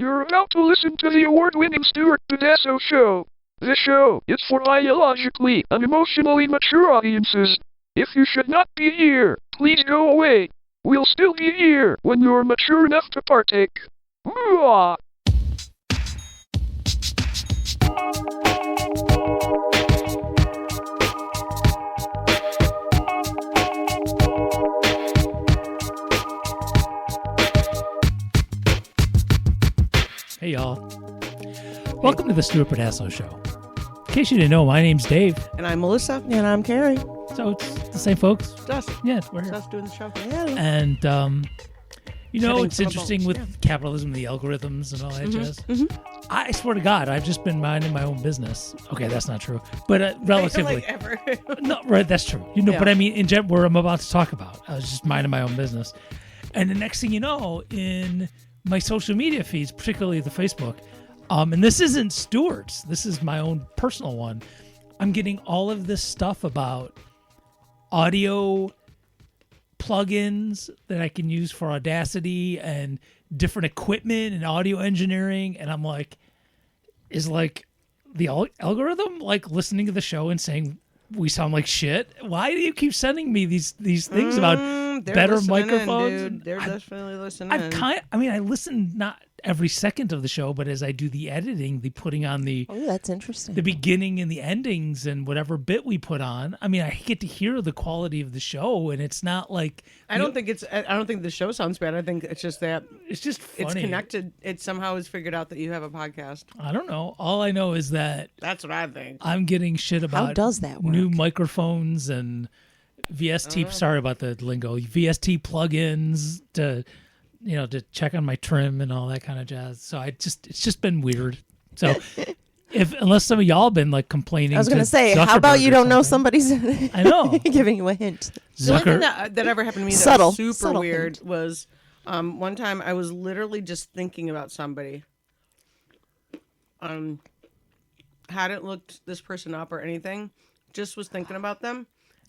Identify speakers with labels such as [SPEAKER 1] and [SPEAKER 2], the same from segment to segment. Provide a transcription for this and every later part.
[SPEAKER 1] You're about to listen to the award-winning Stuart Tedesco Show. This show is for biologically and emotionally mature audiences. If you should not be here, please go away. We'll still be here when you're mature enough to partake. Mwah!
[SPEAKER 2] Hey y'all, welcome to the Stuart Tedesco Show. In case you didn't know, my name's Dave.
[SPEAKER 3] And I'm Melissa.
[SPEAKER 4] And I'm Carrie.
[SPEAKER 2] So it's the same folks.
[SPEAKER 3] It's us.
[SPEAKER 2] Yeah, we're
[SPEAKER 3] It's
[SPEAKER 2] here.
[SPEAKER 3] us doing the show.
[SPEAKER 4] Yeah.
[SPEAKER 2] And you know,
[SPEAKER 3] Chatting
[SPEAKER 2] it's
[SPEAKER 3] from
[SPEAKER 2] interesting
[SPEAKER 3] bones,
[SPEAKER 2] with
[SPEAKER 3] yeah.
[SPEAKER 2] capitalism, the algorithms, and all that jazz. I swear to God, I've just been minding my own business. Okay, that's not true, but relatively.
[SPEAKER 3] Like ever.
[SPEAKER 2] No, right, that's true. You know,
[SPEAKER 3] Yeah.
[SPEAKER 2] but I mean, in where I'm about to talk about, I was just minding my own business, and the next thing you know, in my social media feeds, particularly the Facebook, and this isn't Stuart's, this is my own personal one. I'm getting all of this stuff about audio plugins that I can use for Audacity and different equipment and audio engineering, and I'm like, is like the algorithm like listening to the show and saying we sound like shit? Why do you keep sending me these things about
[SPEAKER 3] They're
[SPEAKER 2] better
[SPEAKER 3] listening
[SPEAKER 2] microphones?
[SPEAKER 3] In, dude. They're definitely listening.
[SPEAKER 2] I listen not every second of the show, but as I do the editing, the putting on the
[SPEAKER 4] Oh, that's interesting.
[SPEAKER 2] the beginning and the endings and whatever bit we put on. I mean, I get to hear the quality of the show, and it's not like
[SPEAKER 3] I don't think the show sounds bad. I think it's just that
[SPEAKER 2] it's just funny.
[SPEAKER 3] it's connected. It somehow has figured out that you have a podcast.
[SPEAKER 2] I don't know. All I know is that
[SPEAKER 3] That's what I think.
[SPEAKER 2] I'm getting shit about
[SPEAKER 4] does that work?
[SPEAKER 2] new microphones and VST. Sorry about the lingo. VST plugins to check on my trim and all that kind of jazz. So it's just been weird. So unless some of y'all been like complaining,
[SPEAKER 4] I was going to say,
[SPEAKER 2] Zuckerberg
[SPEAKER 4] how about you
[SPEAKER 2] or
[SPEAKER 4] don't know
[SPEAKER 2] something.
[SPEAKER 4] somebody's
[SPEAKER 2] I know.
[SPEAKER 4] giving you a hint?
[SPEAKER 3] The only thing that ever happened to me that
[SPEAKER 4] Subtle.
[SPEAKER 3] was super
[SPEAKER 4] Subtle
[SPEAKER 3] weird
[SPEAKER 4] hint.
[SPEAKER 3] was one time I was literally just thinking about somebody. Hadn't looked this person up or anything, just was thinking about them,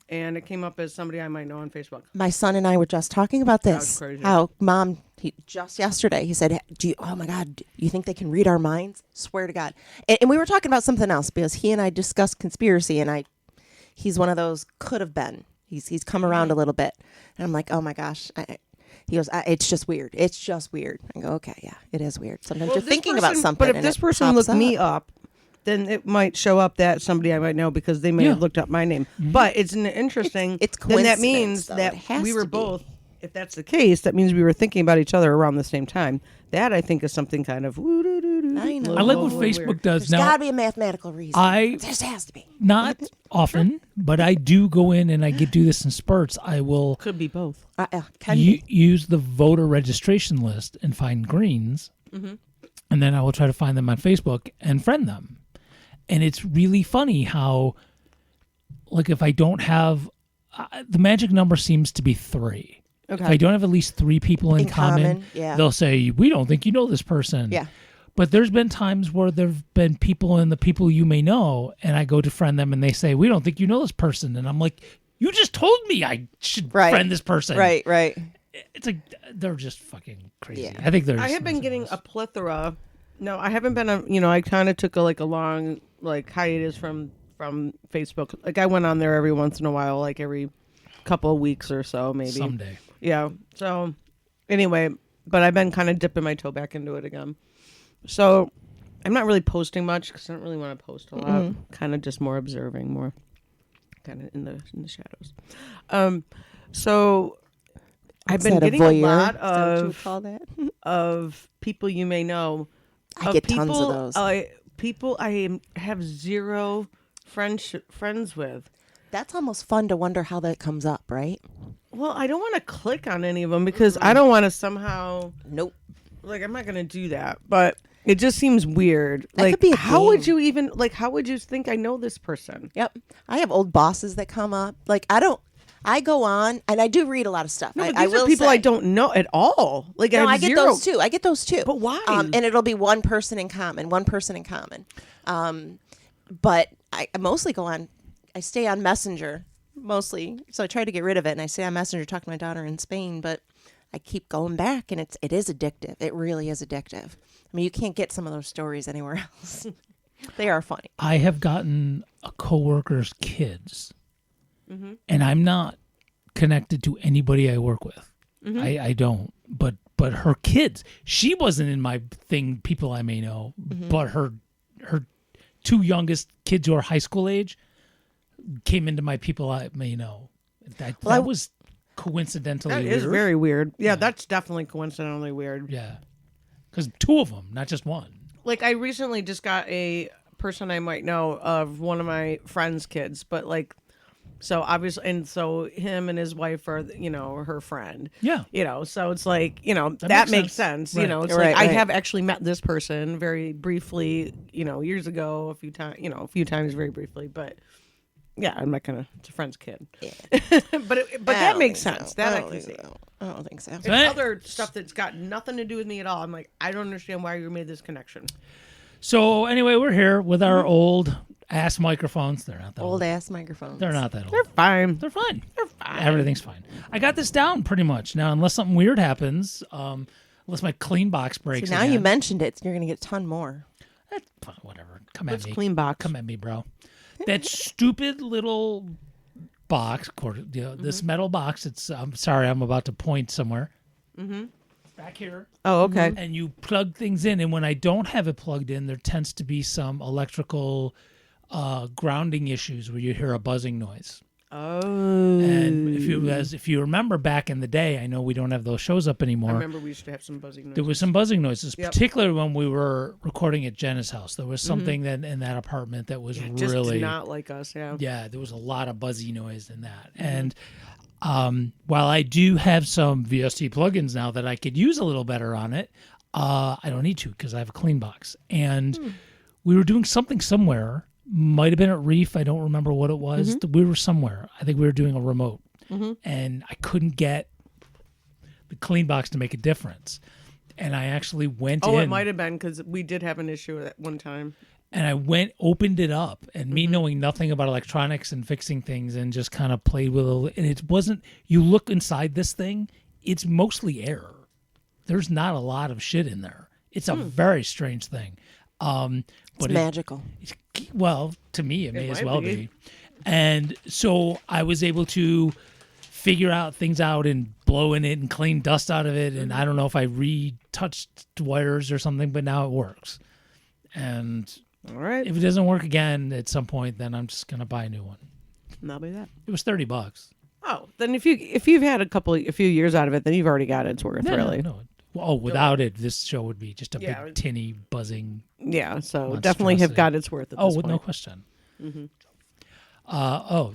[SPEAKER 3] and it came up as somebody I might know on Facebook.
[SPEAKER 4] My son and I were just talking about
[SPEAKER 3] That was
[SPEAKER 4] this.
[SPEAKER 3] crazy.
[SPEAKER 4] How Mom, just yesterday, he said, oh my God, do you think they can read our minds? Swear to God. And we were talking about something else because he and I discussed conspiracy, and he's one of those could have been. He's come around a little bit. And I'm like, oh my gosh. He goes, it's just weird. It's just weird. I go, okay, yeah, it is weird. Sometimes
[SPEAKER 3] Well,
[SPEAKER 4] you're
[SPEAKER 3] this
[SPEAKER 4] thinking
[SPEAKER 3] person-
[SPEAKER 4] about something.
[SPEAKER 3] But if
[SPEAKER 4] and
[SPEAKER 3] this
[SPEAKER 4] it
[SPEAKER 3] person
[SPEAKER 4] pops
[SPEAKER 3] looked me up, then it might show up that somebody I might know because they may have looked up my name. But it's an interesting.
[SPEAKER 4] It's
[SPEAKER 3] then that
[SPEAKER 4] coincidence,
[SPEAKER 3] means
[SPEAKER 4] though.
[SPEAKER 3] that
[SPEAKER 4] It has
[SPEAKER 3] we were
[SPEAKER 4] to be.
[SPEAKER 3] both. If that's the case, that means we were thinking about each other around the same time. That I think is something kind of.
[SPEAKER 4] I know.
[SPEAKER 2] I like what
[SPEAKER 3] Little
[SPEAKER 2] Facebook
[SPEAKER 3] weird.
[SPEAKER 2] does
[SPEAKER 4] There's
[SPEAKER 2] now.
[SPEAKER 4] got to be a mathematical reason.
[SPEAKER 2] I-
[SPEAKER 4] There just has to be.
[SPEAKER 2] Not often, but I do go in and I do this in spurts. I will
[SPEAKER 3] Could be both.
[SPEAKER 4] Can be.
[SPEAKER 2] use the voter registration list and find greens, and then I will try to find them on Facebook and friend them. And it's really funny how, like, if I don't have the magic number seems to be 3.
[SPEAKER 3] Okay.
[SPEAKER 2] If I don't have at least 3 people in common,
[SPEAKER 4] yeah.
[SPEAKER 2] they'll say, we don't think you know this person.
[SPEAKER 4] Yeah.
[SPEAKER 2] But there's been times where there've been people in the people you may know, and I go to friend them, and they say, we don't think you know this person. And I'm like, you just told me I should friend this person.
[SPEAKER 4] Right.
[SPEAKER 2] It's like, they're just fucking crazy.
[SPEAKER 4] Yeah.
[SPEAKER 2] I think there's.
[SPEAKER 3] I have been getting a plethora. No, I haven't been. I kind of took a long hiatus from Facebook. Like I went on there every once in a while, like every couple of weeks or so, maybe.
[SPEAKER 2] someday.
[SPEAKER 3] Yeah. So anyway, but I've been kind of dipping my toe back into it again. So I'm not really posting much because I don't really want to post a lot. Kind of just more observing, more kind of in the shadows. So I've
[SPEAKER 4] Is
[SPEAKER 3] been
[SPEAKER 4] that a
[SPEAKER 3] getting a
[SPEAKER 4] voyeur?
[SPEAKER 3] lot
[SPEAKER 4] Is that what you would
[SPEAKER 3] of
[SPEAKER 4] call that?
[SPEAKER 3] of people you may know.
[SPEAKER 4] I get tons of those.
[SPEAKER 3] People I have zero friends with.
[SPEAKER 4] That's almost fun to wonder how that comes up, right?
[SPEAKER 3] Well, I don't want to click on any of them because I don't want to somehow.
[SPEAKER 4] Nope.
[SPEAKER 3] Like, I'm not going to do that. But it just seems weird.
[SPEAKER 4] That
[SPEAKER 3] like,
[SPEAKER 4] could be a
[SPEAKER 3] how would
[SPEAKER 4] game.
[SPEAKER 3] you even, how would you think I know this person?
[SPEAKER 4] Yep. I have old bosses that come up. Like, I go on, and I do read a lot of stuff.
[SPEAKER 3] No, but
[SPEAKER 4] I
[SPEAKER 3] these are
[SPEAKER 4] will
[SPEAKER 3] people
[SPEAKER 4] say.
[SPEAKER 3] I don't know at all. Like,
[SPEAKER 4] No,
[SPEAKER 3] I
[SPEAKER 4] I
[SPEAKER 3] have
[SPEAKER 4] get
[SPEAKER 3] zero.
[SPEAKER 4] those too.
[SPEAKER 3] But why?
[SPEAKER 4] And it'll be one person in common. But I mostly go on. I stay on Messenger mostly, so I try to get rid of it. And I stay on Messenger, talk to my daughter in Spain. But I keep going back, and it is addictive. It really is addictive. I mean, you can't get some of those stories anywhere else. They are funny.
[SPEAKER 2] I have gotten a coworker's kids, and I'm not connected to anybody I work with. I don't. But her kids, she wasn't in my thing. People I may know, but her 2 youngest kids who are high school age came into my people I may know. That was coincidentally
[SPEAKER 3] That
[SPEAKER 2] weird.
[SPEAKER 3] is very weird. Yeah, that's definitely coincidentally weird.
[SPEAKER 2] Yeah, because 2 of them, not just one.
[SPEAKER 3] Like, I recently just got a person I might know of one of my friend's kids, but like, so obviously, and so him and his wife are, her friend.
[SPEAKER 2] Yeah.
[SPEAKER 3] So it's like, that
[SPEAKER 2] makes
[SPEAKER 3] makes
[SPEAKER 2] sense.
[SPEAKER 3] sense.
[SPEAKER 2] Right.
[SPEAKER 3] It's
[SPEAKER 4] Right,
[SPEAKER 3] like I
[SPEAKER 4] right.
[SPEAKER 3] have actually met this person very briefly, years ago, a few times, very briefly, but yeah, I'm not gonna. It's a friend's kid.
[SPEAKER 4] Yeah.
[SPEAKER 3] but
[SPEAKER 4] I
[SPEAKER 3] that
[SPEAKER 4] don't
[SPEAKER 3] makes
[SPEAKER 4] think
[SPEAKER 3] sense.
[SPEAKER 4] so.
[SPEAKER 3] That I
[SPEAKER 4] don't
[SPEAKER 3] can
[SPEAKER 4] think
[SPEAKER 3] see.
[SPEAKER 4] so. I don't think so.
[SPEAKER 3] It's
[SPEAKER 2] Right.
[SPEAKER 3] other stuff that's got nothing to do with me at all. I'm like, I don't understand why you made this connection.
[SPEAKER 2] So anyway, we're here with our old ass microphones. They're not that old.
[SPEAKER 4] Old ass microphones.
[SPEAKER 2] They're not that old.
[SPEAKER 3] They're fine.
[SPEAKER 2] They're fine.
[SPEAKER 3] They're fine.
[SPEAKER 2] Everything's fine. I got this down pretty much now, unless something weird happens. Unless my clean box breaks.
[SPEAKER 4] See, now
[SPEAKER 2] again.
[SPEAKER 4] you mentioned it, you're gonna get a ton more.
[SPEAKER 2] Fine, whatever. Come at
[SPEAKER 3] Let's
[SPEAKER 2] me.
[SPEAKER 3] clean box.
[SPEAKER 2] Come at me, bro. That stupid little box, this metal box. It's. I'm sorry, I'm about to point somewhere. Back here.
[SPEAKER 3] Oh, okay.
[SPEAKER 2] And you plug things in, and when I don't have it plugged in, there tends to be some electrical grounding issues where you hear a buzzing noise.
[SPEAKER 3] Oh.
[SPEAKER 2] And if you remember back in the day, I know we don't have those shows up anymore.
[SPEAKER 3] I remember we used to have some buzzing noises.
[SPEAKER 2] There was some buzzing noises,
[SPEAKER 3] Yep.
[SPEAKER 2] particularly when we were recording at Jenna's house. There was something that in that apartment that was
[SPEAKER 3] Just
[SPEAKER 2] really
[SPEAKER 3] not like us, yeah.
[SPEAKER 2] yeah. There was a lot of buzzy noise in that, and while I do have some VST plugins now that I could use a little better on it, I don't need to because I have a clean box. And we were doing something somewhere. Might have been at Reef. I don't remember what it was. We were somewhere. I think we were doing a remote, and I couldn't get the clean box to make a difference. And I actually went in.
[SPEAKER 3] Oh, it might have been because we did have an issue at one time.
[SPEAKER 2] And I opened it up, and me knowing nothing about electronics and fixing things, and just kind of played with it. And it wasn't. You look inside this thing; it's mostly air. There's not a lot of shit in there. It's a very strange thing. But
[SPEAKER 4] It's magical.
[SPEAKER 2] well, to me, it may as
[SPEAKER 3] might
[SPEAKER 2] well
[SPEAKER 3] be.
[SPEAKER 2] be. And so I was able to figure out things out and blow in it and clean dust out of it. And I don't know if I retouched wires or something, but now it works. And
[SPEAKER 3] All right.
[SPEAKER 2] if it doesn't work again at some point, then I'm just gonna buy a new one.
[SPEAKER 3] That'll be that.
[SPEAKER 2] It was $30.
[SPEAKER 3] Oh, then if you've had a few years out of it, then you've already got its worth, really.
[SPEAKER 2] No. Oh, without it, this show would be just a
[SPEAKER 3] Yeah.
[SPEAKER 2] big tinny buzzing.
[SPEAKER 3] Yeah, so definitely have
[SPEAKER 2] Monstrosity.
[SPEAKER 3] got its worth at
[SPEAKER 2] Oh,
[SPEAKER 3] this
[SPEAKER 2] with
[SPEAKER 3] point.
[SPEAKER 2] no question.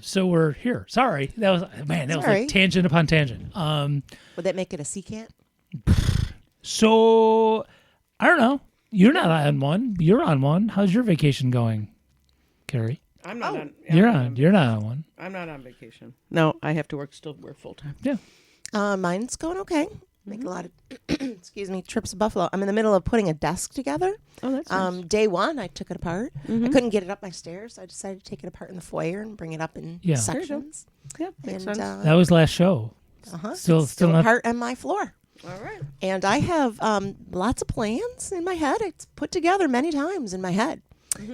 [SPEAKER 2] So we're here. Sorry, that was
[SPEAKER 4] Sorry.
[SPEAKER 2] like tangent upon tangent.
[SPEAKER 4] Would that make it a sea cat?
[SPEAKER 2] So I don't know. You're not on one. You're on one. How's your vacation going, Carrie?
[SPEAKER 3] I'm not on.
[SPEAKER 2] You're not on one.
[SPEAKER 3] I'm not on vacation. No, I have to still work full time.
[SPEAKER 2] Yeah.
[SPEAKER 4] Mine's going okay. Make a lot of, excuse me, trips to Buffalo. I'm in the middle of putting a desk together.
[SPEAKER 3] Oh, that's nice.
[SPEAKER 4] Day one, I took it apart. I couldn't get it up my stairs, so I decided to take it apart in the foyer and bring it up in
[SPEAKER 2] Yeah.
[SPEAKER 4] sections.
[SPEAKER 3] Yeah, makes
[SPEAKER 4] And
[SPEAKER 3] sense.
[SPEAKER 2] That was last show. Still
[SPEAKER 4] it's still
[SPEAKER 2] not.
[SPEAKER 4] apart on my floor.
[SPEAKER 3] All right.
[SPEAKER 4] And I have lots of plans in my head. It's put together many times in my head.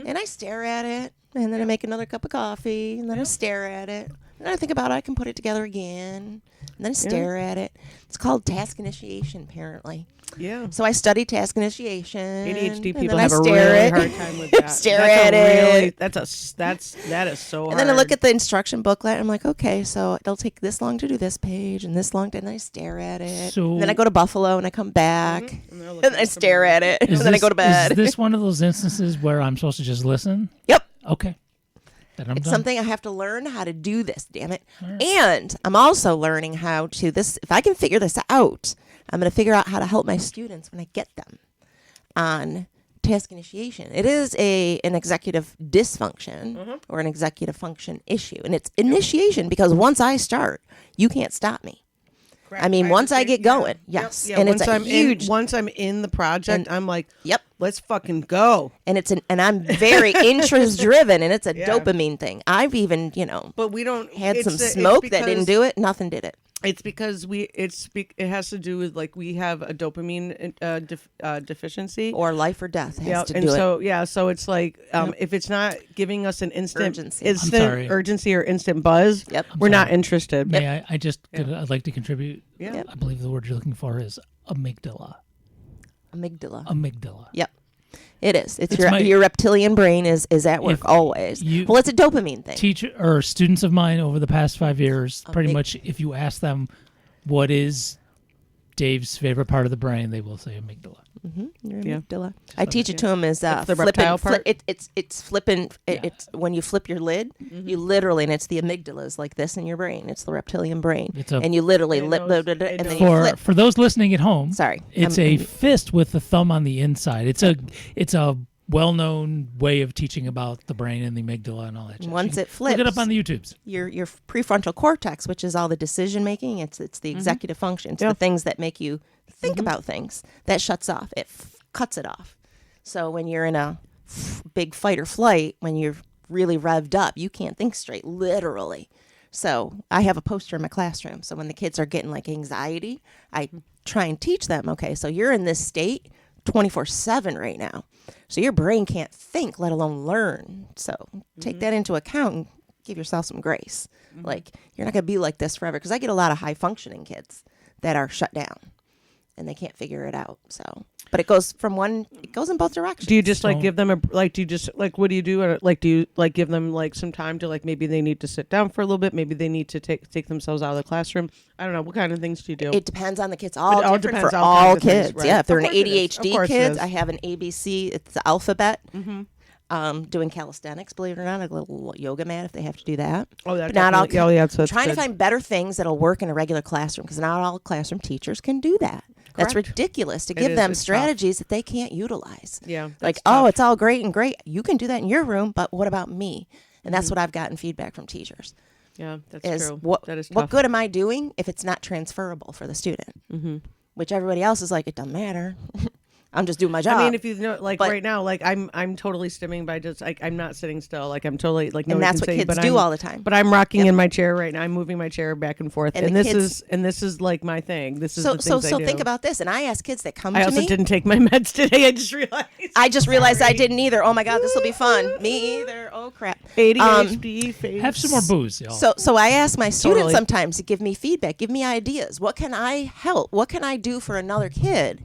[SPEAKER 4] And I stare at it, and then I make another cup of coffee, and then I stare at it. And I think about it, I can put it together again, and then I stare at it. It's called task initiation, apparently.
[SPEAKER 3] Yeah.
[SPEAKER 4] So I study task initiation.
[SPEAKER 3] ADHD
[SPEAKER 4] and
[SPEAKER 3] people
[SPEAKER 4] then
[SPEAKER 3] have
[SPEAKER 4] I
[SPEAKER 3] a
[SPEAKER 4] stare
[SPEAKER 3] really
[SPEAKER 4] at-
[SPEAKER 3] hard time with that.
[SPEAKER 4] Stare
[SPEAKER 3] That's
[SPEAKER 4] at
[SPEAKER 3] a
[SPEAKER 4] it.
[SPEAKER 3] That is so hard.
[SPEAKER 4] And then I look at the instruction booklet. And I'm like, okay, so it'll take this long to do this page and this long to, and then I stare at it.
[SPEAKER 2] So-
[SPEAKER 4] and then I go to Buffalo and I come back
[SPEAKER 3] And they're
[SPEAKER 4] and
[SPEAKER 3] looking
[SPEAKER 4] then I
[SPEAKER 3] at
[SPEAKER 4] stare at it and
[SPEAKER 2] Is
[SPEAKER 4] then I
[SPEAKER 2] this-
[SPEAKER 4] go to bed.
[SPEAKER 2] Is this one of those instances where I'm supposed to just listen?
[SPEAKER 4] Yep.
[SPEAKER 2] Okay. Then I'm
[SPEAKER 4] It's
[SPEAKER 2] done.
[SPEAKER 4] something I have to learn how to do this, damn it. And I'm also learning how to if I can figure this out, I'm going to figure out how to help my students when I get them on task initiation. It is an executive dysfunction or an executive function issue. And it's initiation because once I start, you can't stop me. I mean, once I get going, yes.
[SPEAKER 3] Yeah,
[SPEAKER 4] And it's
[SPEAKER 3] once
[SPEAKER 4] a
[SPEAKER 3] I'm
[SPEAKER 4] huge
[SPEAKER 3] once I'm in the project, I'm like,
[SPEAKER 4] Yep.
[SPEAKER 3] let's fucking go.
[SPEAKER 4] And and I'm very interest driven and it's a
[SPEAKER 3] Yeah.
[SPEAKER 4] dopamine thing. I've even,
[SPEAKER 3] But we don't
[SPEAKER 4] had
[SPEAKER 3] it's
[SPEAKER 4] some
[SPEAKER 3] it's
[SPEAKER 4] smoke that didn't
[SPEAKER 3] because-
[SPEAKER 4] do it. Nothing did it.
[SPEAKER 3] It's because it has to do with like we have a dopamine deficiency
[SPEAKER 4] Or life or death has to
[SPEAKER 3] and
[SPEAKER 4] do
[SPEAKER 3] so so it's like if it's not giving us an instant
[SPEAKER 2] sorry.
[SPEAKER 3] urgency or instant buzz,
[SPEAKER 4] Yep.
[SPEAKER 3] we're not interested.
[SPEAKER 2] May I'd like to contribute.
[SPEAKER 3] Yeah.
[SPEAKER 2] I believe the word you're looking for is amygdala.
[SPEAKER 4] Amygdala.
[SPEAKER 2] Amygdala.
[SPEAKER 4] Yep. It is. It's
[SPEAKER 2] my-
[SPEAKER 4] your reptilian brain is at work
[SPEAKER 2] If
[SPEAKER 4] always.
[SPEAKER 2] you-
[SPEAKER 4] Well, it's a dopamine thing.
[SPEAKER 2] Teacher or students of mine over the past 5 years, pretty
[SPEAKER 4] Amyg-
[SPEAKER 2] much, if you ask them what is Dave's favorite part of the brain, they will say amygdala.
[SPEAKER 4] Your
[SPEAKER 3] Yeah.
[SPEAKER 4] amygdala. I teach it to him as
[SPEAKER 3] That's the
[SPEAKER 4] flipping.
[SPEAKER 3] reptile part?
[SPEAKER 4] It's flipping. It's when you flip your lid, you literally, and it's the amygdala is like this in your brain. It's the reptilian brain,
[SPEAKER 2] It's a-
[SPEAKER 4] and you literally
[SPEAKER 3] It
[SPEAKER 4] lip,
[SPEAKER 3] knows-
[SPEAKER 4] and
[SPEAKER 3] it
[SPEAKER 4] then
[SPEAKER 3] knows.
[SPEAKER 4] you
[SPEAKER 2] For
[SPEAKER 4] flip.
[SPEAKER 2] for those listening at home,
[SPEAKER 4] Sorry,
[SPEAKER 2] it's a fist with the thumb on the inside. It's a well-known way of teaching about the brain and the amygdala and all that shit.
[SPEAKER 4] Once
[SPEAKER 2] You
[SPEAKER 4] it
[SPEAKER 2] can look it up
[SPEAKER 4] flips,
[SPEAKER 2] on the YouTubes.
[SPEAKER 4] your prefrontal cortex, which is all the decision making. It's the executive function. It's the things that make you think about things. That shuts off. It cuts it off. So when you're in a big fight or flight, when you're really revved up, you can't think straight, literally. So I have a poster in my classroom. So when the kids are getting like anxiety, I try and teach them, okay, so you're in this state 24/7 right now. So your brain can't think, let alone learn. So take that into account and give yourself some grace. Like, you're not going to be like this forever. Because I get a lot of high functioning kids that are shut down and they can't figure it out. So, but it goes in both directions.
[SPEAKER 3] Do you just like
[SPEAKER 2] So-
[SPEAKER 3] give them what do you do? Like, do you like give them like some time to like maybe they need to sit down for a little bit? Maybe they need to take themselves out of the classroom. I don't know. What kind of things do you do?
[SPEAKER 4] It depends on the kids.
[SPEAKER 3] It
[SPEAKER 4] All
[SPEAKER 3] all
[SPEAKER 4] different
[SPEAKER 3] depends
[SPEAKER 4] for
[SPEAKER 3] on
[SPEAKER 4] all
[SPEAKER 3] kinds of things,
[SPEAKER 4] kids.
[SPEAKER 3] right?
[SPEAKER 4] Yeah, if they're
[SPEAKER 3] Of
[SPEAKER 4] an
[SPEAKER 3] course it is. Of
[SPEAKER 4] ADHD
[SPEAKER 3] course it
[SPEAKER 4] kids,
[SPEAKER 3] is.
[SPEAKER 4] I have an ABC. It's the alphabet. Doing calisthenics, believe it or not, a little yoga mat if they have to do that.
[SPEAKER 3] Oh, that
[SPEAKER 4] But not all
[SPEAKER 3] definitely- oh, yeah, so that's
[SPEAKER 4] trying to
[SPEAKER 3] good.
[SPEAKER 4] find better things that'll work in a regular classroom because not all classroom teachers can do that. That's
[SPEAKER 3] Correct.
[SPEAKER 4] ridiculous to
[SPEAKER 3] It
[SPEAKER 4] give
[SPEAKER 3] is.
[SPEAKER 4] them
[SPEAKER 3] It's tough.
[SPEAKER 4] strategies that they can't utilize.
[SPEAKER 3] Yeah,
[SPEAKER 4] Like,
[SPEAKER 3] that's
[SPEAKER 4] oh,
[SPEAKER 3] tough.
[SPEAKER 4] it's all great and great. You can do that in your room, but what about me? And that's what I've gotten feedback from teachers.
[SPEAKER 3] Yeah, that's
[SPEAKER 4] Is
[SPEAKER 3] true.
[SPEAKER 4] what
[SPEAKER 3] That is
[SPEAKER 4] what
[SPEAKER 3] tough.
[SPEAKER 4] good am I doing if it's not transferable for the student? Which everybody else is like, it doesn't matter. I'm just doing my job.
[SPEAKER 3] I mean, if you know, like
[SPEAKER 4] But-
[SPEAKER 3] right now, like I'm totally stimming by just like I'm not sitting still. Like I'm totally like.
[SPEAKER 4] And
[SPEAKER 3] nobody
[SPEAKER 4] that's
[SPEAKER 3] can
[SPEAKER 4] what
[SPEAKER 3] say,
[SPEAKER 4] kids
[SPEAKER 3] but
[SPEAKER 4] do
[SPEAKER 3] I'm-
[SPEAKER 4] all the time.
[SPEAKER 3] But I'm rocking in my chair right now. I'm moving my chair back and forth,
[SPEAKER 4] And
[SPEAKER 3] and
[SPEAKER 4] the
[SPEAKER 3] this
[SPEAKER 4] kids-
[SPEAKER 3] is like my thing. This is
[SPEAKER 4] so
[SPEAKER 3] the things I do.
[SPEAKER 4] think about this. And I ask kids that come
[SPEAKER 3] I
[SPEAKER 4] to
[SPEAKER 3] also
[SPEAKER 4] me.
[SPEAKER 3] didn't take my meds today. I just realized.
[SPEAKER 4] I just realized I didn't either. Oh my God, this will be fun. Me either. Oh crap.
[SPEAKER 3] ADHD phase.
[SPEAKER 2] Have some more booze, y'all.
[SPEAKER 4] So I ask my students
[SPEAKER 3] Totally.
[SPEAKER 4] sometimes to give me feedback, give me ideas. What can I help? What can I do for another kid?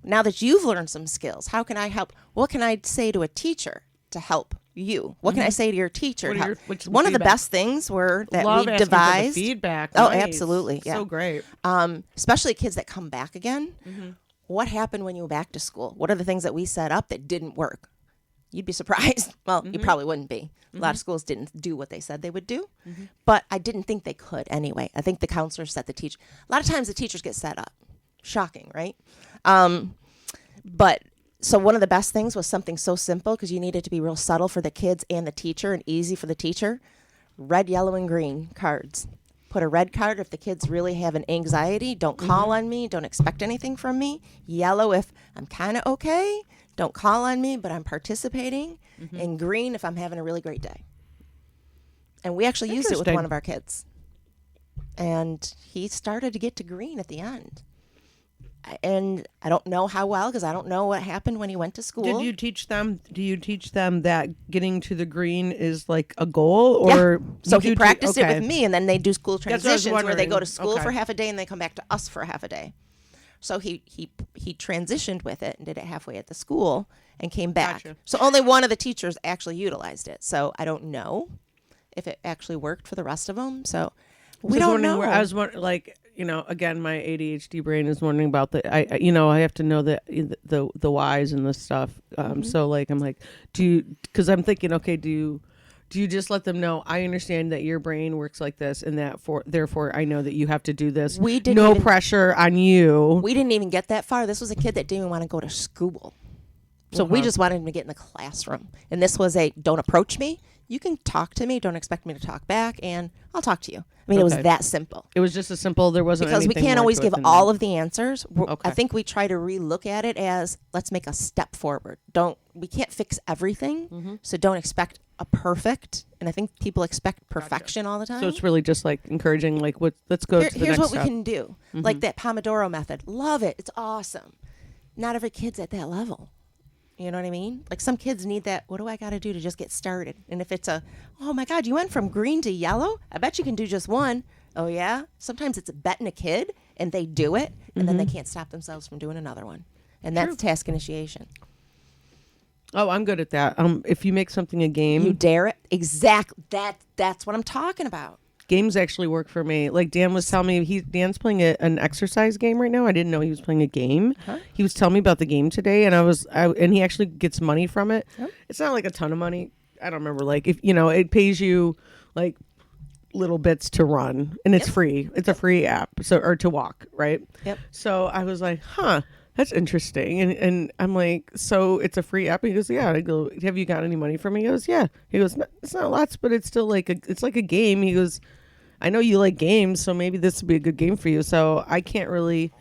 [SPEAKER 4] Now that you've learned some skills, how can I help? What can I say to a teacher to help you? What can I say to your teacher?
[SPEAKER 3] What
[SPEAKER 4] to
[SPEAKER 3] are
[SPEAKER 4] help?
[SPEAKER 3] your- what's some
[SPEAKER 4] One of the
[SPEAKER 3] feedback?
[SPEAKER 4] best things were that
[SPEAKER 3] Love
[SPEAKER 4] we
[SPEAKER 3] asking for the
[SPEAKER 4] devised.
[SPEAKER 3] feedback.
[SPEAKER 4] Oh,
[SPEAKER 3] Nice.
[SPEAKER 4] absolutely. Yeah.
[SPEAKER 3] So great.
[SPEAKER 4] Especially kids that come back again. What happened when you were back to school? What are the things that we set up that didn't work? You'd be surprised. Well, you probably wouldn't be. A lot of schools didn't do what they said they would do, but I didn't think they could anyway. I think the counselors set the teacher. A lot of times the teachers get set up. Shocking, right? But so one of the best things was something so simple because you needed to be real subtle for the kids and the teacher and easy for the teacher. Red, yellow, and green cards. Put a red card if the kids really have an anxiety. Don't call on me. Don't expect anything from me. Yellow if I'm kind of okay. Don't call on me, but I'm participating. And green if I'm having a really great day. And we actually used it with
[SPEAKER 3] Interesting.
[SPEAKER 4] one of our kids. And he started to get to green at the end. And I don't know how well because I don't know what happened when he went to school.
[SPEAKER 3] Did you teach them? Do you teach them that getting to the green is like a goal, or
[SPEAKER 4] So
[SPEAKER 3] you
[SPEAKER 4] he
[SPEAKER 3] do
[SPEAKER 4] practiced it
[SPEAKER 3] okay.
[SPEAKER 4] with me, and then they do school
[SPEAKER 3] That's what I was
[SPEAKER 4] transitions where they go
[SPEAKER 3] wondering.
[SPEAKER 4] to school
[SPEAKER 3] Okay.
[SPEAKER 4] for half a day and they come back to us for half a day. So he transitioned with it and did it halfway at the school and came back.
[SPEAKER 3] Gotcha.
[SPEAKER 4] So only one of the teachers actually utilized it. So I don't know if it actually worked for the rest of them. So we don't know.
[SPEAKER 3] I was wondering, like, you know, again, my ADHD brain is wondering about I have to know the whys and the stuff. So like, I'm like, because I'm thinking, okay, do you just let them know, I understand that your brain works like this and that therefore I know that you have to do this.
[SPEAKER 4] We didn't
[SPEAKER 3] no
[SPEAKER 4] even-
[SPEAKER 3] pressure on you.
[SPEAKER 4] We didn't even get that far. This was a kid that didn't even want to go to school. So we just wanted him to get in the classroom. And this was don't approach me. You can talk to me. Don't expect me to talk back. And I'll talk to you. I mean, it was
[SPEAKER 3] Okay.
[SPEAKER 4] that simple.
[SPEAKER 3] It was just as simple. There wasn't
[SPEAKER 4] Because we
[SPEAKER 3] anything
[SPEAKER 4] can't
[SPEAKER 3] more
[SPEAKER 4] always
[SPEAKER 3] to it
[SPEAKER 4] give
[SPEAKER 3] than
[SPEAKER 4] all
[SPEAKER 3] that.
[SPEAKER 4] of the answers.
[SPEAKER 3] Okay.
[SPEAKER 4] I think we try to relook at it as let's make a step forward. We can't fix everything. So don't expect a perfect, and I think people expect perfection all the time.
[SPEAKER 3] So it's really just like encouraging, like, let's go to the
[SPEAKER 4] Here's
[SPEAKER 3] next
[SPEAKER 4] what
[SPEAKER 3] step.
[SPEAKER 4] we can do. Like that Pomodoro method. Love it. It's awesome. Not every kid's at that level. You know what I mean? Like some kids need that. What do I got to do to just get started? And if it's oh my God, you went from green to yellow. I bet you can do just one. Oh yeah. Sometimes it's betting a kid and they do it and then they can't stop themselves from doing another one. And that's task initiation.
[SPEAKER 3] Oh, I'm good at that. If you make something a game,
[SPEAKER 4] You dare it. Exactly. That's what I'm talking about.
[SPEAKER 3] games actually work for me. Like Dan was telling me, Dan's playing an exercise game right now. I didn't know he was playing a game. He was telling me about the game today, and and he actually gets money from it.
[SPEAKER 4] Yep.
[SPEAKER 3] It's not like a ton of money. I don't remember. Like if it pays you like little bits to run, and it's free. It's a free app, or to walk, right?
[SPEAKER 4] Yep.
[SPEAKER 3] So I was like, huh. That's interesting. And I'm like, so it's a free app? And he goes, yeah. I go, have you got any money from me? He goes, yeah. He goes, it's not lots, but it's still it's like a game. He goes, I know you like games, so maybe this would be a good game for you. So I can't really.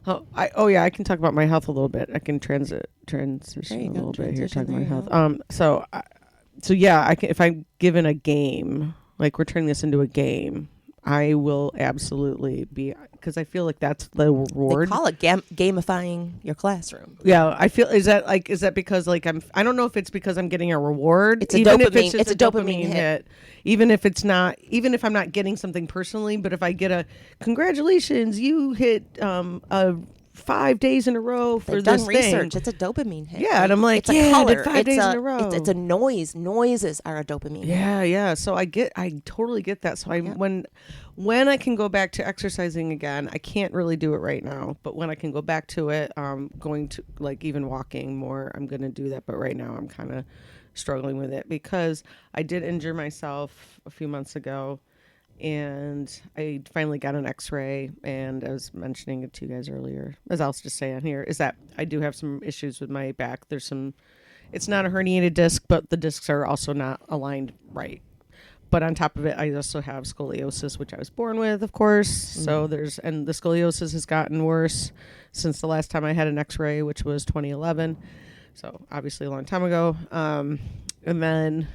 [SPEAKER 3] I can talk about my health a little bit. I can transition a little bit here, talking about my health. So yeah, I can, if I'm given a game, like we're turning this into a game, I will absolutely be, because I feel like that's the reward.
[SPEAKER 4] They call it gamifying your classroom.
[SPEAKER 3] Yeah, I feel is that because like I don't know if it's because I'm getting a reward.
[SPEAKER 4] It's a
[SPEAKER 3] even
[SPEAKER 4] dopamine.
[SPEAKER 3] If it's just
[SPEAKER 4] It's a dopamine hit.
[SPEAKER 3] Even if I'm not getting something personally, but if I get a congratulations, you hit 5 days in a row for
[SPEAKER 4] They've
[SPEAKER 3] this
[SPEAKER 4] done
[SPEAKER 3] thing.
[SPEAKER 4] research. It's a dopamine hit.
[SPEAKER 3] Yeah, and I'm like,
[SPEAKER 4] it's a
[SPEAKER 3] yeah, I
[SPEAKER 4] color.
[SPEAKER 3] did 5 days in a row.
[SPEAKER 4] It's a noise. Noises are a dopamine hit.
[SPEAKER 3] Yeah. So I totally get that. So when I can go back to exercising again, I can't really do it right now. But when I can go back to it, going to like even walking more, I'm going to do that. But right now I'm kind of struggling with it because I did injure myself a few months ago. And I finally got an x-ray, and I was mentioning it to you guys earlier, as I was just saying here, is that I do have some issues with my back. It's not a herniated disc, but the discs are also not aligned right. But on top of it, I also have scoliosis, which I was born with, of course. So and the scoliosis has gotten worse since the last time I had an x-ray, which was 2011. So obviously a long time ago. And then,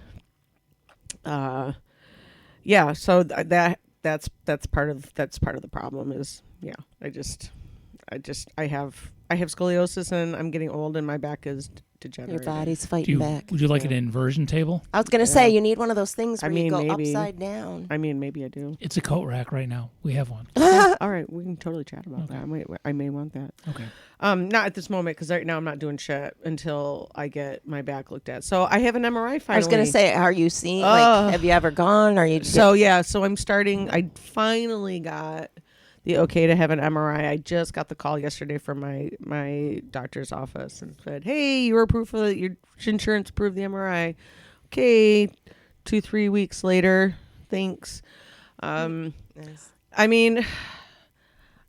[SPEAKER 3] yeah, so that's part of the problem is, yeah, I have scoliosis and I'm getting old and my back is degenerating.
[SPEAKER 4] Your body's fighting back.
[SPEAKER 2] Would you like an inversion table?
[SPEAKER 4] I was going to say, you need one of those things where you go
[SPEAKER 3] maybe.
[SPEAKER 4] upside down.
[SPEAKER 3] I mean, maybe I do.
[SPEAKER 2] It's a coat rack right now. We have one.
[SPEAKER 3] All right, we can totally chat about that. I may want that.
[SPEAKER 2] Okay.
[SPEAKER 3] Not at this moment because right now I'm not doing shit until I get my back looked at. So I have an MRI finally.
[SPEAKER 4] I was going to say, are you seeing, have you ever gone? Are you?
[SPEAKER 3] So I'm starting. I finally got the okay to have an MRI. I just got the call yesterday from my doctor's office and said, hey, you were approved for your insurance approved the MRI. Okay, 2-3 weeks later, thanks.
[SPEAKER 4] Nice.
[SPEAKER 3] I mean,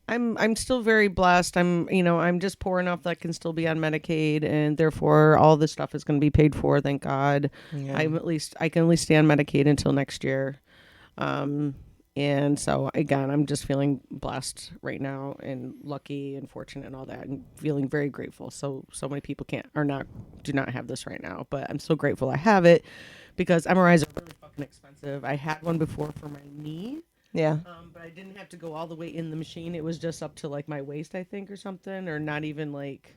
[SPEAKER 3] I'm still very blessed. I'm just poor enough that I can still be on Medicaid, and therefore all this stuff is going to be paid for. Thank God. Yeah. I can at least stay on Medicaid until next year. And so again, I'm just feeling blessed right now and lucky and fortunate and all that, and feeling very grateful. So many people do not have this right now, but I'm so grateful I have it because MRIs are really fucking expensive. I had one before for my knee.
[SPEAKER 4] Yeah.
[SPEAKER 3] But I didn't have to go all the way in the machine. It was just up to like my waist, I think, or something, or not even like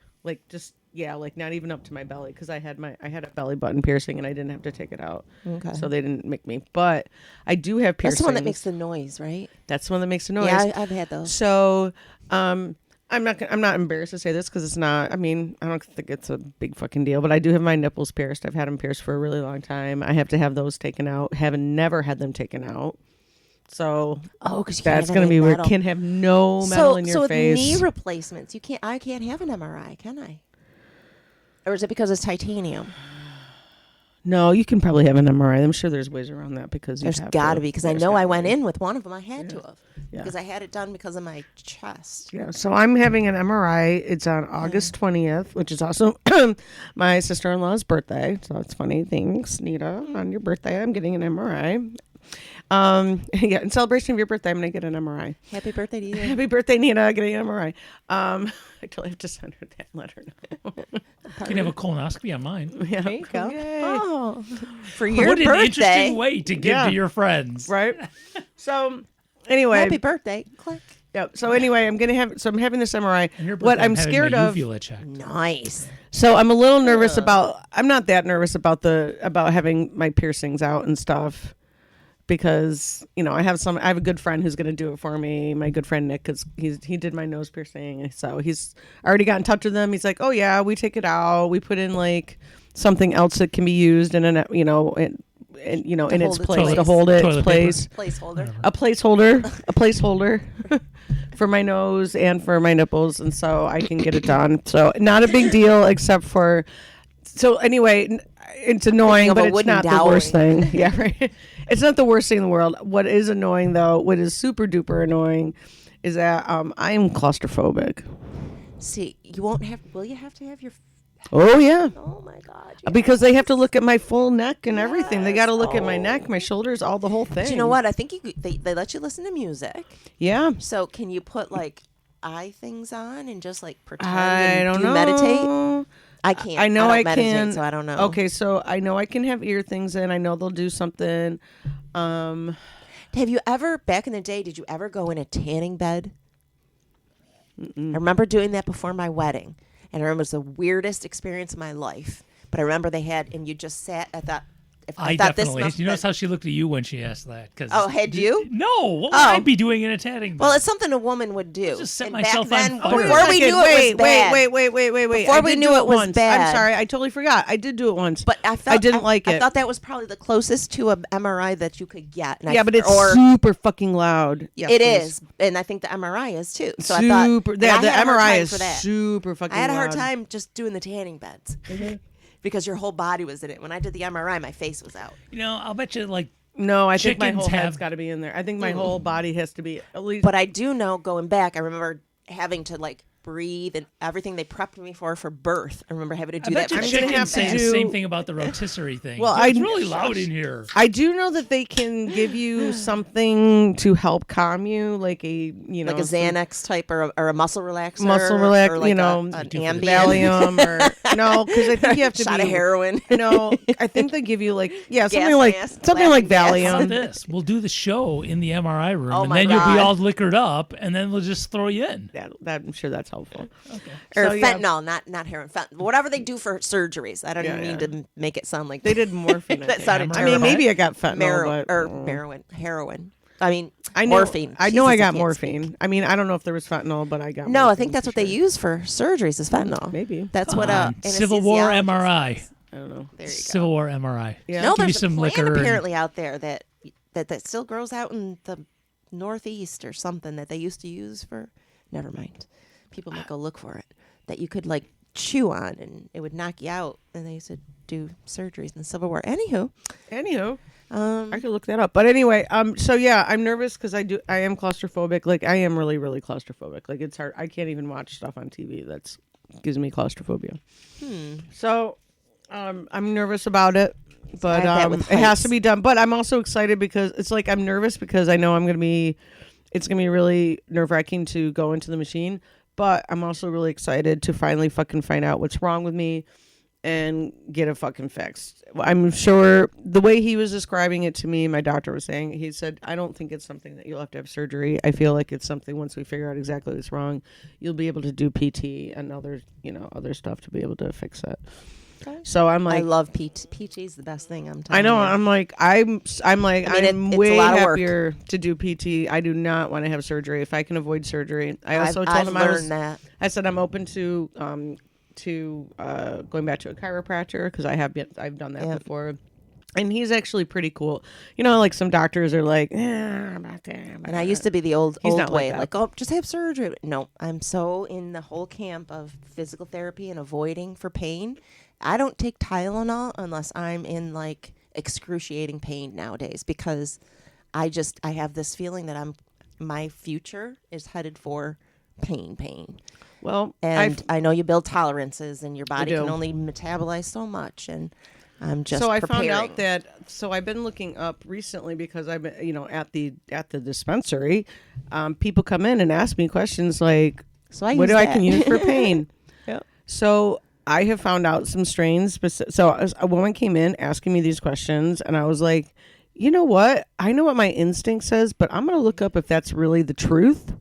[SPEAKER 3] not even up to my belly because I had a belly button piercing and I didn't have to take it out. Okay. So they didn't make me. But I do have piercings.
[SPEAKER 4] That's the one that makes the noise, right?
[SPEAKER 3] That's the one that makes the noise.
[SPEAKER 4] Yeah, I've had those.
[SPEAKER 3] So, I'm not embarrassed to say this because it's not. I mean, I don't think it's a big fucking deal. But I do have my nipples pierced. I've had them pierced for a really long time. I have to have those taken out. Never had them taken out. So
[SPEAKER 4] because
[SPEAKER 3] that's going to be weird. Can have no metal in your face.
[SPEAKER 4] So knee replacements, I can't have an MRI, can I? Or is it because it's titanium?
[SPEAKER 3] No, you can probably have an MRI. I'm sure there's ways around that because
[SPEAKER 4] there's got to be because I know I went in with one of them. I had to have because I had it done because of my chest.
[SPEAKER 3] Yeah, so I'm having an MRI. It's on August 20th, which is also my sister-in-law's birthday. So it's funny. Thanks, Nita. On your birthday, I'm getting an MRI. Yeah, in celebration of your birthday, I'm going to get an MRI.
[SPEAKER 4] Happy birthday to you.
[SPEAKER 3] Happy birthday, Nina. Getting an MRI. I totally have to send her that letter now.
[SPEAKER 2] You can have a colonoscopy on mine.
[SPEAKER 3] Yeah.
[SPEAKER 4] There you go.
[SPEAKER 3] Yay.
[SPEAKER 4] Oh, for your
[SPEAKER 2] What an
[SPEAKER 4] birthday.
[SPEAKER 2] interesting way to give
[SPEAKER 3] Yeah.
[SPEAKER 2] to your friends.
[SPEAKER 3] Right? So, anyway.
[SPEAKER 4] Happy birthday. Click.
[SPEAKER 3] Yeah. So, anyway, I'm having this MRI.
[SPEAKER 2] And your
[SPEAKER 3] What
[SPEAKER 2] birthday,
[SPEAKER 3] I'm
[SPEAKER 2] having
[SPEAKER 3] scared
[SPEAKER 2] my
[SPEAKER 3] of.
[SPEAKER 2] uvula checked.
[SPEAKER 4] Nice.
[SPEAKER 3] So I'm a little nervous I'm not that nervous about having my piercings out and stuff because, I have a good friend who's going to do it for me. My good friend, Nick, cause he did my nose piercing. So he's already got in touch with them. He's like, oh yeah, we take it out. We put in like something else that can be used in in its
[SPEAKER 4] hold its
[SPEAKER 3] place, to
[SPEAKER 4] place.
[SPEAKER 3] hold its
[SPEAKER 2] Toilet
[SPEAKER 3] place.
[SPEAKER 4] Placeholder.
[SPEAKER 3] A placeholder for my nose and for my nipples, and so I can get it done. So not a big deal, except for. So anyway, it's annoying,
[SPEAKER 4] of
[SPEAKER 3] but
[SPEAKER 4] a
[SPEAKER 3] it's
[SPEAKER 4] wooden
[SPEAKER 3] not the
[SPEAKER 4] dowel.
[SPEAKER 3] worst thing. Yeah, right. It's not the worst thing in the world. What is annoying, though, what is super duper annoying, is that I am claustrophobic.
[SPEAKER 4] See, will you have to have your...
[SPEAKER 3] Oh yeah.
[SPEAKER 4] Oh my God.
[SPEAKER 3] Because they have to look at my full neck and everything. They got to look at my neck, my shoulders, the whole thing.
[SPEAKER 4] Do you know what? I think they let you listen to music.
[SPEAKER 3] Yeah.
[SPEAKER 4] So can you put like eye things on and just like pretend?
[SPEAKER 3] I don't
[SPEAKER 4] do you
[SPEAKER 3] know.
[SPEAKER 4] meditate? I can't.
[SPEAKER 3] I know
[SPEAKER 4] don't
[SPEAKER 3] I
[SPEAKER 4] meditate,
[SPEAKER 3] can.
[SPEAKER 4] so I don't know.
[SPEAKER 3] Okay, so I know I can have ear things in. I know they'll do something.
[SPEAKER 4] Have you ever, back in the day, did you ever go in a tanning bed? I remember doing that before my wedding. And I remember it was the weirdest experience of my life. But I remember they had, and you just sat at that.
[SPEAKER 2] I
[SPEAKER 4] thought
[SPEAKER 2] definitely.
[SPEAKER 4] must
[SPEAKER 2] You notice
[SPEAKER 4] been-
[SPEAKER 2] how she looked at you when she asked that? Cause
[SPEAKER 4] Oh, had you?
[SPEAKER 2] No, what would I be doing in a tanning bed?
[SPEAKER 4] Well, it's something a woman would do.
[SPEAKER 2] Just set
[SPEAKER 4] And
[SPEAKER 2] myself
[SPEAKER 4] back
[SPEAKER 2] on
[SPEAKER 4] then,
[SPEAKER 2] fire.
[SPEAKER 4] before we knew it was bad.
[SPEAKER 3] Wait.
[SPEAKER 4] Before
[SPEAKER 3] I
[SPEAKER 4] we
[SPEAKER 3] did
[SPEAKER 4] knew
[SPEAKER 3] do
[SPEAKER 4] it was
[SPEAKER 3] once.
[SPEAKER 4] bad.
[SPEAKER 3] I'm sorry. I totally forgot. I did do it once.
[SPEAKER 4] But I
[SPEAKER 3] didn't like it.
[SPEAKER 4] I thought that was probably the closest to an MRI that you could get. And
[SPEAKER 3] Yeah, but it's
[SPEAKER 4] or
[SPEAKER 3] super fucking loud. Yes,
[SPEAKER 4] it
[SPEAKER 3] please.
[SPEAKER 4] is, and I think the MRI is too. So
[SPEAKER 3] Super.
[SPEAKER 4] I thought, and
[SPEAKER 3] Yeah,
[SPEAKER 4] I
[SPEAKER 3] the
[SPEAKER 4] had a hard
[SPEAKER 3] MRI
[SPEAKER 4] time
[SPEAKER 3] is
[SPEAKER 4] for that.
[SPEAKER 3] super fucking
[SPEAKER 4] I had a hard
[SPEAKER 3] loud.
[SPEAKER 4] time just doing the tanning beds because your whole body was in it. When I did the MRI, my face was out.
[SPEAKER 2] I'll bet you like
[SPEAKER 3] No, I think my
[SPEAKER 2] Chickens
[SPEAKER 3] whole head's
[SPEAKER 2] have-
[SPEAKER 3] got to be in there. I think my whole body has to be at least.
[SPEAKER 4] But I do know, going back, I remember having to like breathe and everything they prepped me for birth. I remember having to
[SPEAKER 2] I
[SPEAKER 4] do
[SPEAKER 2] bet
[SPEAKER 4] that.
[SPEAKER 2] you
[SPEAKER 3] I'm
[SPEAKER 4] for
[SPEAKER 3] gonna
[SPEAKER 2] chickens
[SPEAKER 3] have to
[SPEAKER 2] say the
[SPEAKER 3] do-
[SPEAKER 2] same thing about the rotisserie thing.
[SPEAKER 3] Well,
[SPEAKER 2] It's
[SPEAKER 3] I-
[SPEAKER 2] really loud in here.
[SPEAKER 3] I do know that they can give you something to help calm you, like a
[SPEAKER 4] like a Xanax type or a muscle relaxer,
[SPEAKER 3] muscle relax,
[SPEAKER 4] or like an Ambien.
[SPEAKER 3] Valium, or no, because I think you have to
[SPEAKER 4] shot
[SPEAKER 3] be
[SPEAKER 4] of heroin.
[SPEAKER 3] No, I think they give you like
[SPEAKER 4] Gas
[SPEAKER 3] something like
[SPEAKER 4] mask,
[SPEAKER 3] something like
[SPEAKER 4] laughing gas.
[SPEAKER 2] How about
[SPEAKER 3] Valium.
[SPEAKER 2] this? We'll do the show in the MRI room,
[SPEAKER 4] Oh
[SPEAKER 2] and
[SPEAKER 4] my
[SPEAKER 2] then you'll be
[SPEAKER 4] God.
[SPEAKER 2] all liquored up, and then we'll just throw you in.
[SPEAKER 3] That I'm sure that's helpful.
[SPEAKER 4] Or
[SPEAKER 3] So, yeah.
[SPEAKER 4] fentanyl, not heroin. Whatever they do for surgeries. I don't
[SPEAKER 3] Yeah,
[SPEAKER 4] even
[SPEAKER 3] yeah.
[SPEAKER 4] need to make it sound like
[SPEAKER 3] They did morphine. I
[SPEAKER 4] That
[SPEAKER 3] think.
[SPEAKER 4] sounded
[SPEAKER 3] I
[SPEAKER 2] terrible.
[SPEAKER 3] mean, maybe I got fentanyl,
[SPEAKER 4] heroin. I mean,
[SPEAKER 3] I know,
[SPEAKER 4] morphine.
[SPEAKER 3] I know I
[SPEAKER 4] Jesus,
[SPEAKER 3] got
[SPEAKER 4] can't
[SPEAKER 3] morphine.
[SPEAKER 4] speak.
[SPEAKER 3] I mean, I don't know if there was fentanyl, but I got.
[SPEAKER 4] No, I
[SPEAKER 3] morphine
[SPEAKER 4] think that's
[SPEAKER 3] for
[SPEAKER 4] what they
[SPEAKER 3] sure.
[SPEAKER 4] use for surgeries is fentanyl.
[SPEAKER 3] Maybe.
[SPEAKER 4] That's
[SPEAKER 2] Come
[SPEAKER 4] what
[SPEAKER 2] on. Civil War
[SPEAKER 4] anesthesiologist
[SPEAKER 2] MRI.
[SPEAKER 4] says.
[SPEAKER 3] I don't know.
[SPEAKER 4] There you go.
[SPEAKER 2] Civil War MRI.
[SPEAKER 3] Yeah.
[SPEAKER 4] No,
[SPEAKER 2] Give you
[SPEAKER 4] there's
[SPEAKER 2] some
[SPEAKER 4] a plant
[SPEAKER 2] liquor and-
[SPEAKER 4] apparently out there that still grows out in the Northeast or something that they used to use for. Never mind. People might go look for it. That you could like chew on and it would knock you out. And they used to do surgeries in the Civil War. Anywho, I
[SPEAKER 3] could look that up. But anyway, so yeah, I'm nervous because I am claustrophobic. Like I am really, really claustrophobic. Like it's hard. I can't even watch stuff on TV that's gives me claustrophobia. So, I'm nervous about it, but
[SPEAKER 4] I have that with
[SPEAKER 3] it has
[SPEAKER 4] heights.
[SPEAKER 3] to be done. But I'm also excited because it's like I'm nervous because I know it's gonna be really nerve-wracking to go into the machine. But I'm also really excited to finally fucking find out what's wrong with me and get it fucking fixed. I'm sure the way he was describing it to me, my doctor was saying, he said, I don't think it's something that you'll have to have surgery. I feel like it's something once we figure out exactly what's wrong, you'll be able to do PT and other stuff to be able to fix it.
[SPEAKER 4] Okay.
[SPEAKER 3] So I'm
[SPEAKER 4] I
[SPEAKER 3] like,
[SPEAKER 4] love PT is the best thing. I'm telling
[SPEAKER 3] I know.
[SPEAKER 4] you.
[SPEAKER 3] I'm like, I'm
[SPEAKER 4] it's
[SPEAKER 3] way
[SPEAKER 4] a lot of work.
[SPEAKER 3] happier to do PT. I do not want to have surgery if I can avoid surgery. I also
[SPEAKER 4] I've
[SPEAKER 3] told him
[SPEAKER 4] learned that.
[SPEAKER 3] I said I'm open to going back to a chiropractor because I've done that
[SPEAKER 4] Yeah.
[SPEAKER 3] before. And he's actually pretty cool. You know, like some doctors are like, about that.
[SPEAKER 4] And I used to be the old
[SPEAKER 3] He's not like
[SPEAKER 4] way,
[SPEAKER 3] that.
[SPEAKER 4] like, oh, just have surgery. No, I'm so in the whole camp of physical therapy and avoiding for pain. I don't take Tylenol unless I'm in like excruciating pain nowadays because I have this feeling that my future is headed for pain.
[SPEAKER 3] Well,
[SPEAKER 4] And I know you build tolerances and your body
[SPEAKER 3] do.
[SPEAKER 4] can only metabolize so much. And I'm just
[SPEAKER 3] so I
[SPEAKER 4] preparing.
[SPEAKER 3] found out that I've been looking up recently because I've been at the dispensary, people come in and ask me questions like,
[SPEAKER 4] So I
[SPEAKER 3] what
[SPEAKER 4] use
[SPEAKER 3] do I
[SPEAKER 4] that.
[SPEAKER 3] can use for pain?
[SPEAKER 4] Yep.
[SPEAKER 3] So I have found out some strains. So a woman came in asking me these questions, and I was like, you know what? I know what my instinct says, but I'm going to look up if that's really the truth.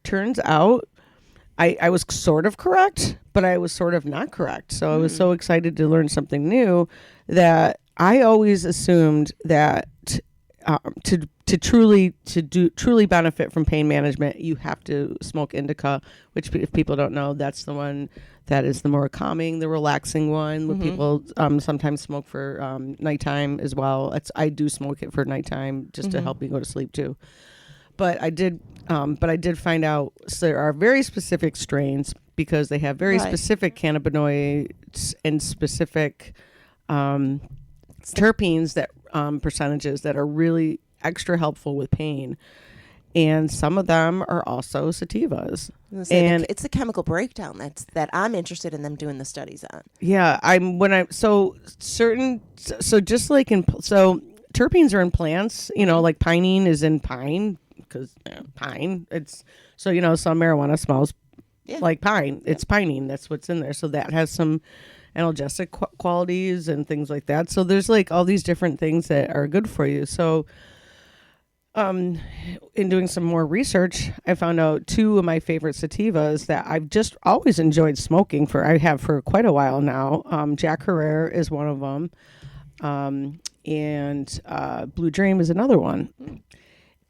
[SPEAKER 3] Turns out I was sort of correct, but I was sort of not correct. So I was so excited to learn something new that I always assumed that to truly benefit from pain management, you have to smoke indica, which, if people don't know, that's the one that is the more calming, the relaxing one. What people sometimes smoke for nighttime as well. I do smoke it for nighttime just to help me go to sleep too. But I did find out, so there are very specific strains because they have very specific cannabinoids and specific terpenes that percentages that are really extra helpful with pain. And some of them are also sativas.
[SPEAKER 4] And it's the chemical breakdown that I'm interested in them doing the studies on.
[SPEAKER 3] Yeah, terpenes are in plants, like pinene is in pine because pine. It's some marijuana smells like pine. It's pinene. That's what's in there. So that has some analgesic qualities and things like that. So there's like all these different things that are good for you. So in doing some more research, I found out 2 of my favorite sativas that I've just always enjoyed smoking I have for quite a while now. Jack Herrera is one of them. And Blue Dream is another one.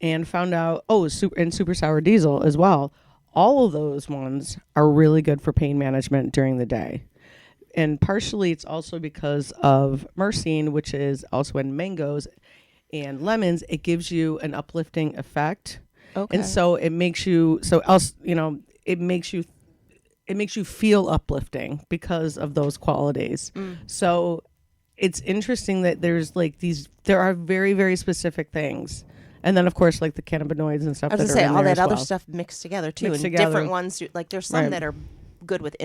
[SPEAKER 3] And found out, Super Sour Diesel as well. All of those ones are really good for pain management during the day. And partially it's also because of myrcene, which is also in mangoes and lemons. It gives you an uplifting effect. Okay. And so it makes you, it makes you feel uplifting because of those qualities. So it's interesting that there are very, very specific things. And then, of course, like the cannabinoids and stuff.
[SPEAKER 4] I was
[SPEAKER 3] going to say
[SPEAKER 4] all that other stuff mixed together too, and different ones. Like there's some that are good with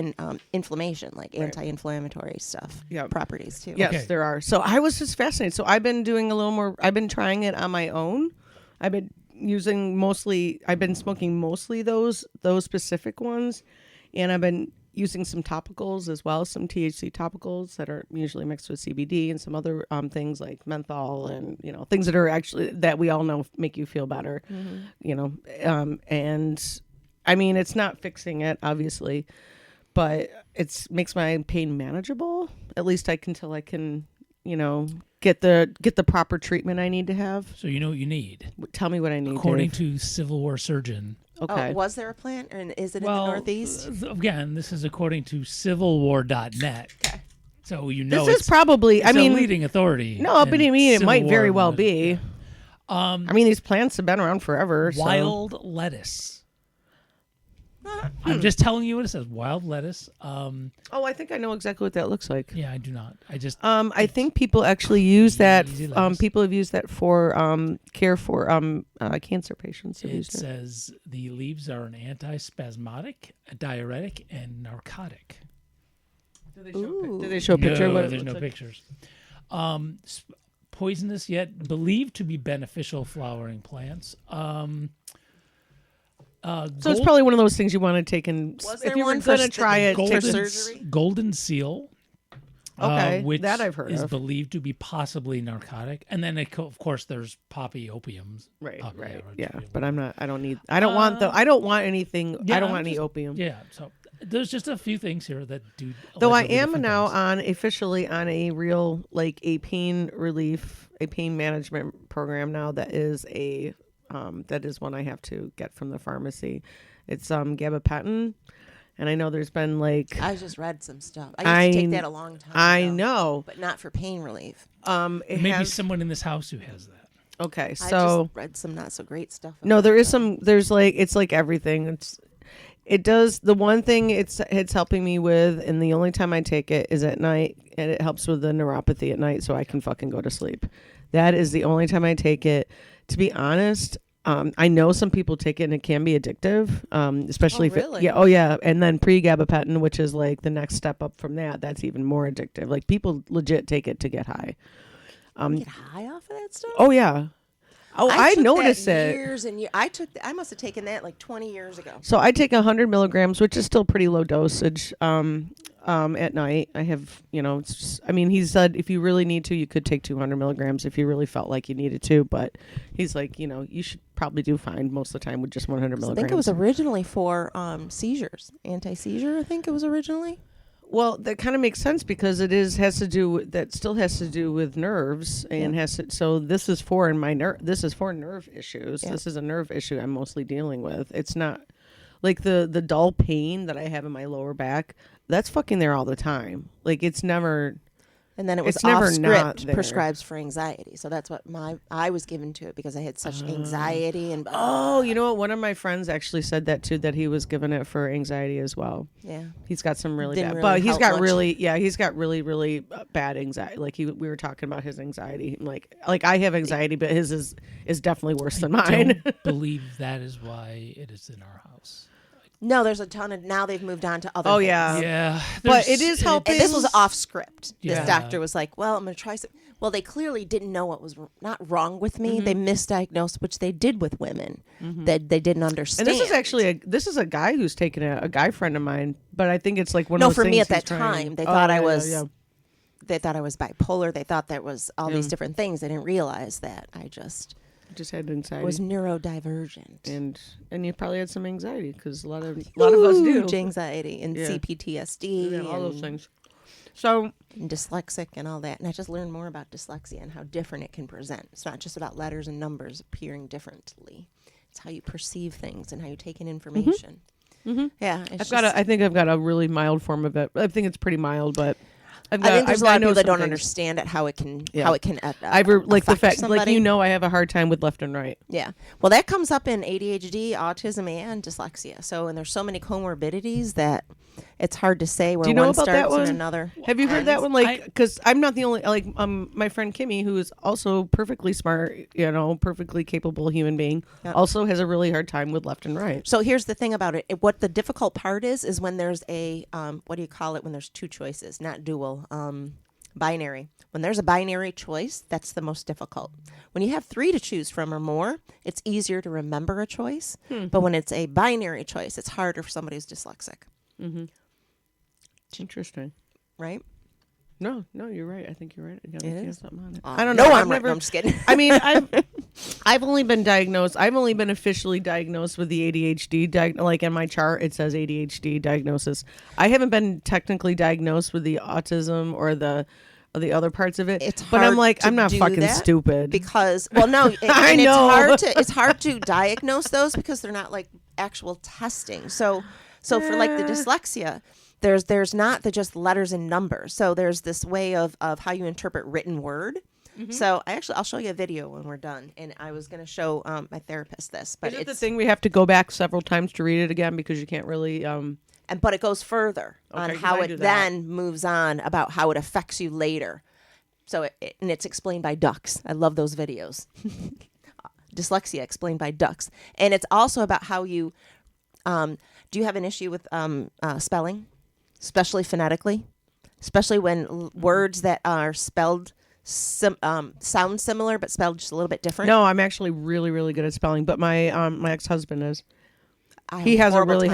[SPEAKER 4] inflammation, like anti-inflammatory stuff, properties too.
[SPEAKER 3] Yes, there are. So I was just fascinated. So I've been doing a little more. I've been trying it on my own. I've been smoking mostly those specific ones, and I've been using some topicals as well, some THC topicals that are usually mixed with CBD and some other things like menthol and things that are actually that we all know make you feel better. And I mean, it's not fixing it obviously, but it makes my pain manageable. At least until I can get the proper treatment I need to have.
[SPEAKER 2] So you know what you need.
[SPEAKER 3] Tell me what I need.
[SPEAKER 2] According to Civil War surgeon.
[SPEAKER 3] Okay.
[SPEAKER 4] Oh, was there a plant, or is it in the Northeast?
[SPEAKER 2] Again, this is according to civilwar.net. Okay. So
[SPEAKER 3] this is probably.
[SPEAKER 2] It's a leading authority.
[SPEAKER 3] No, but it might very well be.
[SPEAKER 2] Yeah.
[SPEAKER 3] These plants have been around forever.
[SPEAKER 2] Wild lettuce. I'm just telling you what it says. Wild lettuce.
[SPEAKER 3] I think I know exactly what that looks like.
[SPEAKER 2] Yeah, I do not.
[SPEAKER 3] I think people actually use that. People have used that for care for cancer patients.
[SPEAKER 2] It says the leaves are an antispasmodic, a diuretic, and narcotic.
[SPEAKER 3] Do they show a picture?
[SPEAKER 2] No, there's no pictures. Poisonous yet believed to be beneficial flowering plants.
[SPEAKER 3] So it's probably one of those things you want to take if you were going to try it.
[SPEAKER 2] Golden seal.
[SPEAKER 3] Okay,
[SPEAKER 2] which
[SPEAKER 3] that I've heard
[SPEAKER 2] is
[SPEAKER 3] of.
[SPEAKER 2] Believed to be possibly narcotic, and then of course there's poppy opiums.
[SPEAKER 3] Right.
[SPEAKER 2] Yeah,
[SPEAKER 3] but I don't want anything. I don't want any opium.
[SPEAKER 2] Yeah. So there's just a few things here that do.
[SPEAKER 3] Though I am now officially on a real a pain relief, a pain management program now that is one I have to get from the pharmacy. It's gabapentin. And I know there's been
[SPEAKER 4] I just read some stuff. I used to take that a long time ago.
[SPEAKER 3] know.
[SPEAKER 4] But not for pain relief.
[SPEAKER 2] Maybe someone in this house who has that.
[SPEAKER 3] Okay, so.
[SPEAKER 4] I just read some not so great stuff.
[SPEAKER 3] No, there is some, it's like everything. It does, the one thing it's helping me with, and the only time I take it is at night, and it helps with the neuropathy at night so I can fucking go to sleep. That is the only time I take it. To be honest, I know some people take it and it can be addictive, especially if
[SPEAKER 4] really?
[SPEAKER 3] yeah, oh yeah, and then pre-gabapentin, which is like the next step up from that, that's even more addictive. Like people legit take it to get high.
[SPEAKER 4] Get high off of that stuff?
[SPEAKER 3] Oh yeah. Oh, I
[SPEAKER 4] took
[SPEAKER 3] noticed
[SPEAKER 4] that
[SPEAKER 3] it.
[SPEAKER 4] years and years. I must have taken that like 20 years ago.
[SPEAKER 3] So I take 100 milligrams, which is still pretty low dosage. At night, I have, it's just, I mean, he said if you really need to, you could take 200 milligrams if you really felt like you needed to. But he's like, you should probably do fine most of the time with just 100 milligrams.
[SPEAKER 4] I think it was originally for seizures, anti-seizure. I think it was originally.
[SPEAKER 3] Well, that kind of makes sense because that still has to do with nerves and so this is for this is for nerve issues. Yeah. This is a nerve issue I'm mostly dealing with. It's not like the dull pain that I have in my lower back. That's fucking there all the time. Like it's never.
[SPEAKER 4] And then it was off script, prescribed for anxiety. So that's what I was given to it because I had such anxiety and.
[SPEAKER 3] Oh, you know what? One of my friends actually said that too. That he was given it for anxiety as well.
[SPEAKER 4] Yeah,
[SPEAKER 3] he's got some really bad,
[SPEAKER 4] really
[SPEAKER 3] but he's got really bad anxiety. Like we were talking about his anxiety. Like I have anxiety, but his is definitely worse than mine.
[SPEAKER 2] I don't believe that is why it is in our house.
[SPEAKER 4] No, there's a ton of, now they've moved on to other things.
[SPEAKER 2] Yeah.
[SPEAKER 3] But it is helping.
[SPEAKER 4] And this was off script.
[SPEAKER 2] Yeah.
[SPEAKER 4] This doctor was like, well, I'm going to try some. Well, they clearly didn't know what was not wrong with me. Mm-hmm. They misdiagnosed, which they did with women that they didn't understand.
[SPEAKER 3] And this is actually a guy who's taken it, a guy friend of mine, but I think it's like one of those
[SPEAKER 4] for
[SPEAKER 3] things
[SPEAKER 4] me at that time, they thought I was they thought I was bipolar. They thought there was all these different things. They didn't realize that I just
[SPEAKER 3] had anxiety.
[SPEAKER 4] Was neurodivergent,
[SPEAKER 3] and you probably had some anxiety because a lot of us do.
[SPEAKER 4] Huge anxiety and CPTSD,
[SPEAKER 3] and all those things. So
[SPEAKER 4] and dyslexic and all that. And I just learned more about dyslexia and how different it can present. It's not just about letters and numbers appearing differently. It's how you perceive things and how you take in information. Mm-hmm. Yeah,
[SPEAKER 3] I think I've got a really mild form of it. I think it's pretty mild, but.
[SPEAKER 4] I think there's a lot of people that don't understand it, how it can
[SPEAKER 3] like the fact,
[SPEAKER 4] somebody.
[SPEAKER 3] Like I have a hard time with left and right.
[SPEAKER 4] Yeah, well, that comes up in ADHD, autism, and dyslexia. So, and there's so many comorbidities that it's hard to say where one starts and another.
[SPEAKER 3] Have you heard that one? Like, because I'm not the only my friend Kimmy, who is also perfectly smart, perfectly capable human being, also has a really hard time with left and right.
[SPEAKER 4] So here's the thing about it. What the difficult part is when there's a what do you call it when there's two choices, not dual. Binary. When there's a binary choice, that's the most difficult. When you have 3 to choose from or more, it's easier to remember a choice. But when it's a binary choice, it's harder for somebody who's dyslexic. Mm-hmm.
[SPEAKER 3] It's interesting.
[SPEAKER 4] Right?
[SPEAKER 3] No, you're right. I think you're right.
[SPEAKER 4] It is.
[SPEAKER 3] Something on it.
[SPEAKER 4] I don't know. I'm just kidding.
[SPEAKER 3] I mean, I've only been diagnosed. I've only been officially diagnosed with the ADHD. Like in my chart, it says ADHD diagnosis. I haven't been technically diagnosed with the autism or the other parts of it.
[SPEAKER 4] It's hard,
[SPEAKER 3] but I'm like, I'm not fucking stupid.
[SPEAKER 4] Because no,
[SPEAKER 3] I know.
[SPEAKER 4] It's hard to diagnose those because they're not like actual testing. So for like the dyslexia. There's not just letters and numbers. So there's this way of how you interpret written word. Mm-hmm. So I'll show you a video when we're done. And I was going to show my therapist this. But
[SPEAKER 3] it's the thing we have to go back several times to read it again because you can't really...
[SPEAKER 4] But it goes further on how it then moves on about how it affects you later. So it's explained by ducks. I love those videos. Dyslexia explained by ducks. And it's also about how you... do you have an issue with spelling? Especially phonetically, especially when words that are spelled sound similar but spelled just a little bit different.
[SPEAKER 3] No, I'm actually really, really good at spelling, but my ex-husband is. He has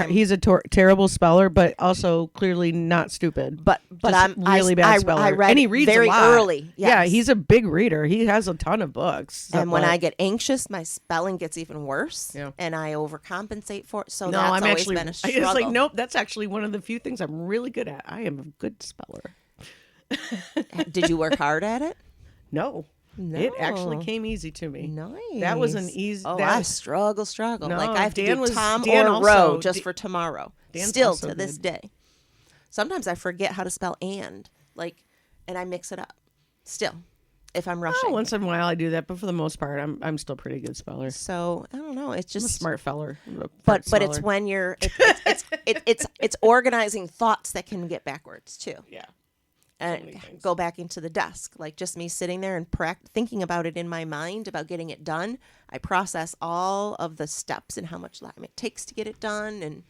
[SPEAKER 3] he's a terrible speller, but also clearly not stupid.
[SPEAKER 4] But I'm
[SPEAKER 3] really bad speller.
[SPEAKER 4] I read
[SPEAKER 3] and he reads
[SPEAKER 4] very
[SPEAKER 3] a lot.
[SPEAKER 4] Early. Yes.
[SPEAKER 3] Yeah, he's a big reader. He has a ton of books.
[SPEAKER 4] And when I get anxious, my spelling gets even worse. Yeah. And I overcompensate for it. So that's always been a struggle.
[SPEAKER 3] It's like, nope, that's actually one of the few things I'm really good at. I am a good speller.
[SPEAKER 4] Did you work hard at it?
[SPEAKER 3] No. It actually came easy to me.
[SPEAKER 4] Nice.
[SPEAKER 3] That was an easy...
[SPEAKER 4] Oh, I struggle.
[SPEAKER 3] No,
[SPEAKER 4] like I have to do Tom
[SPEAKER 3] Dan
[SPEAKER 4] or
[SPEAKER 3] also,
[SPEAKER 4] Row just for tomorrow.
[SPEAKER 3] Dan's
[SPEAKER 4] Still
[SPEAKER 3] also
[SPEAKER 4] to this day. Sometimes I forget how to spell and I mix it up. Still, if I'm rushing.
[SPEAKER 3] Once in a while I do that, but for the most part, I'm still pretty good speller.
[SPEAKER 4] So I don't know. It's just
[SPEAKER 3] I'm a smart feller.
[SPEAKER 4] But it's when you're it's organizing thoughts that can get backwards too.
[SPEAKER 3] Yeah.
[SPEAKER 4] and go back into the desk. Like just me sitting there and thinking about it in my mind about getting it done. I process all of the steps and how much time it takes to get it done, and